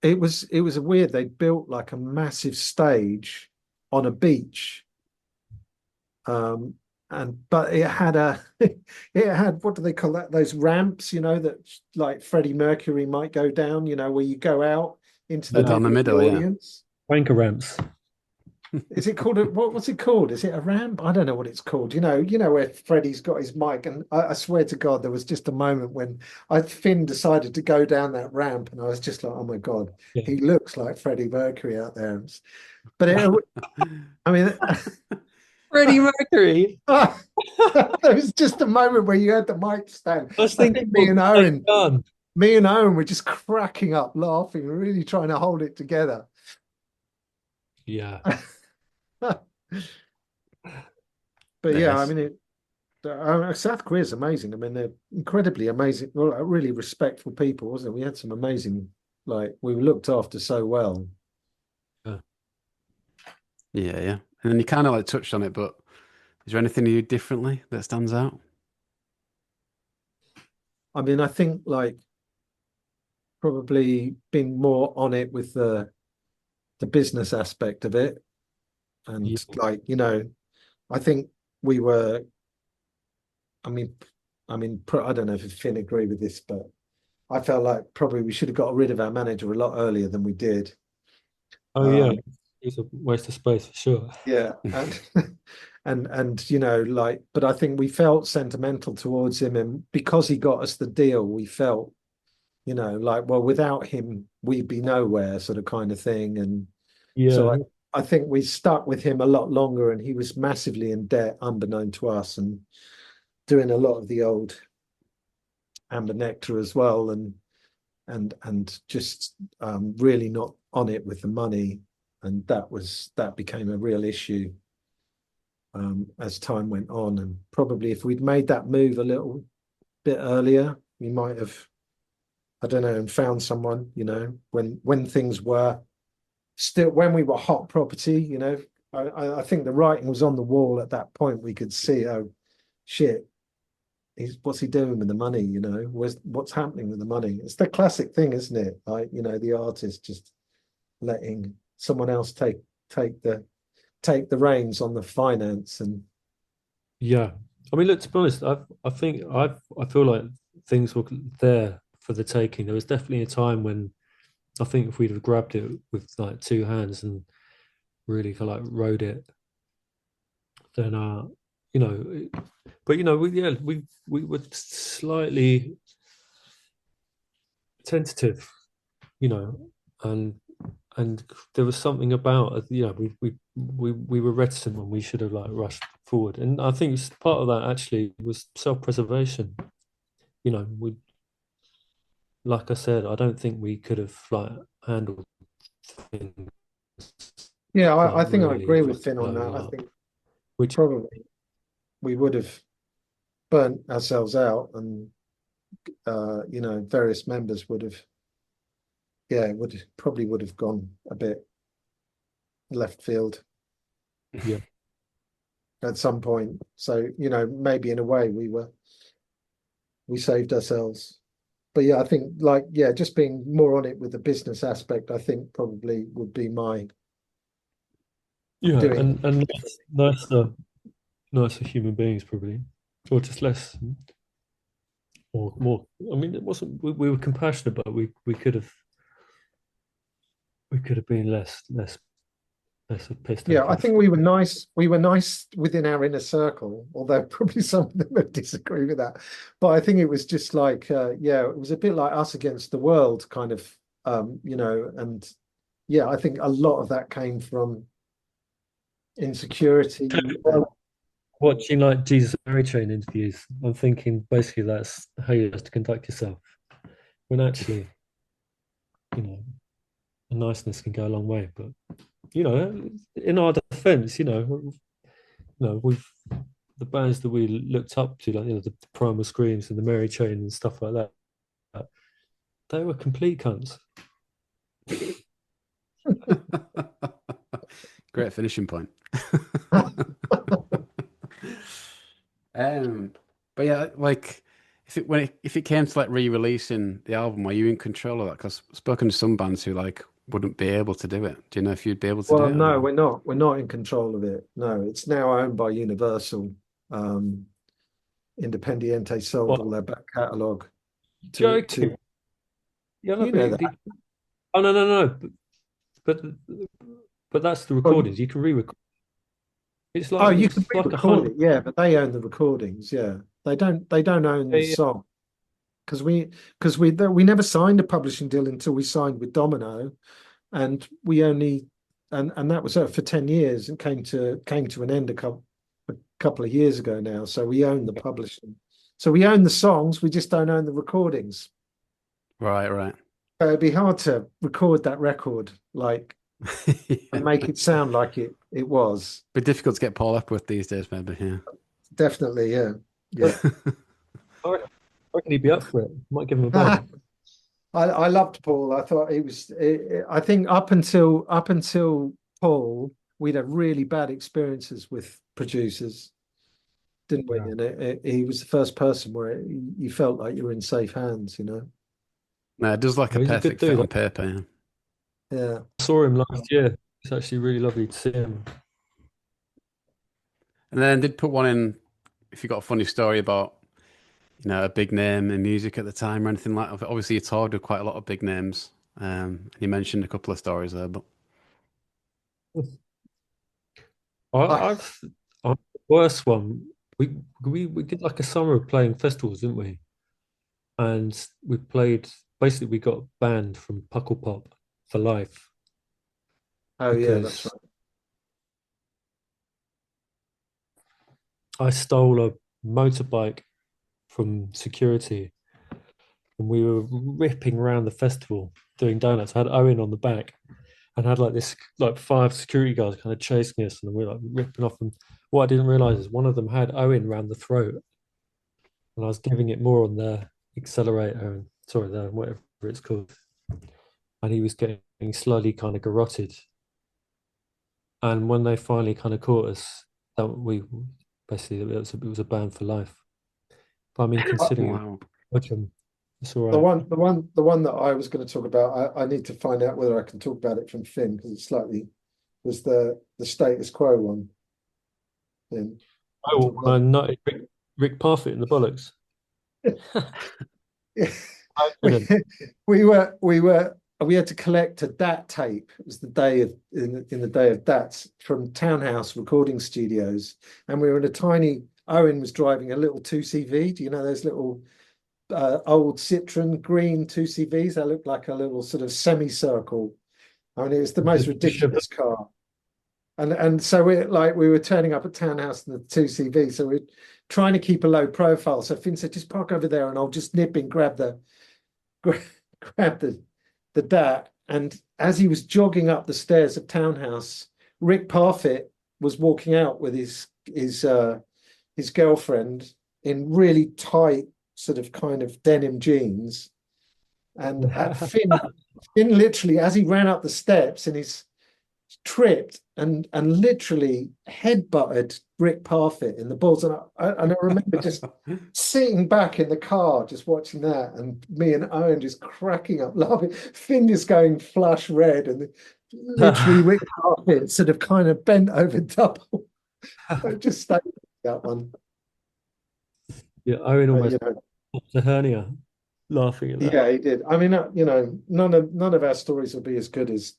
it was weird. They built like a massive stage on a beach, um, but it had it had, what do they call that? Those ramps, that like Freddie Mercury might go down. Where you go out into the Yeah. Down the middle of the middle, yeah. audience. Wanker ramps. Is it called what's it called? Is it a ramp? I don't know what it's called. Where Freddie's got his mic, and I swear to God, there was just a moment when Finn decided to go down that ramp, and I was just like, oh my God, Yeah. he looks like Freddie Mercury out there. But I mean, Freddie Mercury. there was just a moment where you had the mic stand. I was I thinking think more gun. me and Owen were just cracking up, laughing, really trying to hold it together. Yeah. But yeah, I Nice. mean, South Korea's amazing. I mean, they're incredibly amazing. Well, really respectful people, wasn't it? We had some amazing, like, we were looked after so well. Yeah. Yeah, yeah. And then you kind of like touched on it, but is there anything you do differently that stands out? I mean, I think like probably been more on it with the business aspect of it, and Yeah. like I think we were. I mean, I don't know if Finn agree with this, but I felt like probably we should have got rid of our manager a lot earlier than we did. Oh yeah. Um, It's a waste of space for sure. yeah, and like, but I think we felt sentimental towards him, and because he got us the deal, we felt, like, well, without him, we'd be nowhere, sort of kind of thing. And so Yeah. I think we stuck with him a lot longer, and he was massively in debt, unbeknown to us, and doing a lot of the old amber nectar as well, and just really not on it with the money, and that became a real issue as time went on. And probably if we'd made that move a little bit earlier, we might have, I don't know, and found someone, when things were still, when we were hot property, I think the writing was on the wall at that point. We could see, oh shit, what's he doing with the money? What's happening with the money? It's the classic thing, isn't it? Like, the artist just letting someone else take the take the reins on the finance. And Yeah. I mean, look, to be honest, I feel like things were there for the taking. There was definitely a time when I think if we'd have grabbed it with like two hands and really kind of like rode it, then you know, but we were slightly tentative, you know, and and there was something about it, we were reticent when we should have like rushed forward, and I think part of that actually was self-preservation. We, like I said, I don't think we could have like handled things yeah, I like think I really agree with like Finn on that. blowing I up, think which probably we would have burnt ourselves out, and various members would have, yeah, would have gone a bit left field yeah. at some point. So, maybe in a way we saved ourselves. But yeah, I think, like, yeah, just being more on it with the business aspect, I think probably would be my Yeah, doing. and nicer human beings probably, or just less or more. I mean, it wasn't. We were compassionate, but we could have been less of piss Yeah, I takers. think we were nice. We were nice within our inner circle, although probably some of them would disagree with that. But I think it was just like, yeah, it was a bit like us against the world, kind of, and yeah, I think a lot of that came from insecurity. And Watching like Jesus Mary Chain interviews, I'm thinking basically that's how you have to conduct yourself. When actually, you know, niceness can go a long way. But in our defence, we've the bands that we looked up to, like the Primal Screams and the Mary Chain and stuff like that, they were complete cunts. Great finishing point. Um, but yeah, like if it came to like re-releasing the album, are you in control of that? Because I've spoken to some bands who like wouldn't be able to do it. Do you know if you'd be able to do Well, it or no, no? we're not. We're not in control of it. No, it's now owned by Universal. Um, Independiente sold all What? their back catalogue to Joking? Yeah, no, you know that. oh no, no, no. But but that's the Well, recordings. You can re-record. oh, you can It's like a re-record hundred. it, yeah, but they own the recordings. Yeah, they don't own the Yeah, song because we never signed a publishing deal until we signed with Domino, and we only and that was for 10 years and came to an end a couple of years ago now. So we own the publishing. So we own the songs, we just don't own the recordings. Right, right. So it'd be hard to record that record like Yeah. and make it sound like it was. Be difficult to get Paul up with these days, maybe. Yeah. Definitely, yeah. yeah. Yeah. I reckon he'd be up for it. Might give him a I, bell. I loved Paul. I thought he was I think up until Paul, we'd had really bad experiences with producers, didn't we? Yeah. And he was the first person where you felt like you were in safe hands. No, it does like a He's a good perfect fit dude. on paper. Yeah. Yeah. I saw him last year. It's actually really lovely to see him. And then did put one in if you got a funny story about, a big name in music at the time or anything like that. Obviously, you toured with quite a lot of big names. And you mentioned a couple of stories there, but I, I, I've I, the worst one. We did like a summer of playing festivals, didn't we? And we played. Basically, we got banned from Puckle Pop for life oh yeah, that's because right. I stole a motorbike from security and we were ripping around the festival doing donuts. I had Owen on the back and had like this like five security guards kind of chasing us and we were like ripping off them. What I didn't realize is one of them had Owen round the throat and I was giving it more on the accelerator and sorry, the whatever it's called. And he was getting slowly kind of garroted. And when they finally kind of caught us, that we basically it was a ban for life. But I mean, considering wow. it's all The right. one, the one, the one that I was going to talk about, I need to find out whether I can talk about it from Finn because it's slightly was the status quo one. Finn, can you talk Oh, about no, Rick Parfitt in the bollocks. that? I we, didn't. we had to collect a DAT tape. It was the day of in the day of DATs from Townhouse Recording Studios, and we were in a tiny. Owen was driving a little 2CV. Do you know those little old Citroen green 2CVs? They looked like a little sort of semicircle. I mean, it was the most ridiculous car. And so we were turning up at Townhouse in the 2CV. So we're trying to keep a low profile. So Finn said, just park over there and I'll just nip and gra- grab the DAT. And as he was jogging up the stairs of Townhouse, Rick Parfitt was walking out with his girlfriend in really tight sort of kind of denim jeans. And at Finn literally, as he ran up the steps and he's tripped and literally headbutted Rick Parfitt in the balls. And I remember just sitting back in the car, just watching that, and me and Owen just cracking up laughing. Finn just going flush red, and literally Rick Parfitt sort of kind of bent over double. Just stayed with that one. Yeah, Owen But, almost popped a hernia laughing at that. yeah, he did. I mean, none of our stories will be as good as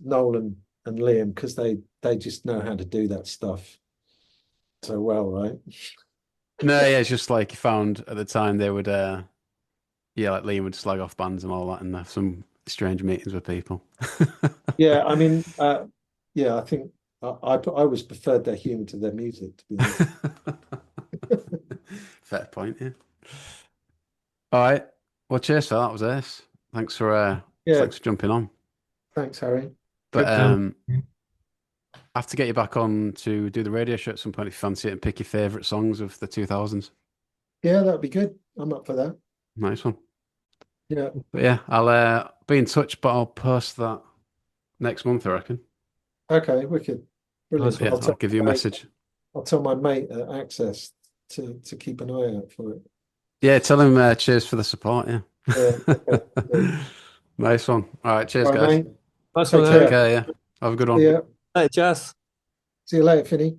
Nolan and Liam because they just know how to do that stuff so well, right? No, yeah, it's just like you found at the time they would, yeah, like Liam would slag off bands and all that, and have some strange meetings with people. Yeah, I mean, yeah, I think I always preferred their humor to their music, to be honest. Fair point, yeah. All right. Well, cheers for that. That was ace. Yeah, Thanks for jumping on. thanks, Harry. But Good plan. I have to get you back on to do the radio show at some point if you fancy it and pick your favorite songs of the 2000s. Yeah, that'd be good. I'm up for that. Nice one. Yeah. But yeah, I'll be in touch, but I'll post that next month, I reckon. Okay, wicked. Nice Brilliant. one. Yeah, I'll I'll tell give you a you. message. I'll tell my mate at Access to keep an eye out for it. Yeah, tell him cheers for the support. Yeah. Yeah. Okay. Yeah. Nice one. All right, cheers, All guys. right, mate. Nice one, Take Take Harry. care. care. Yeah. Have a good See one. ya. Hey, Jazz. See you later, Finny.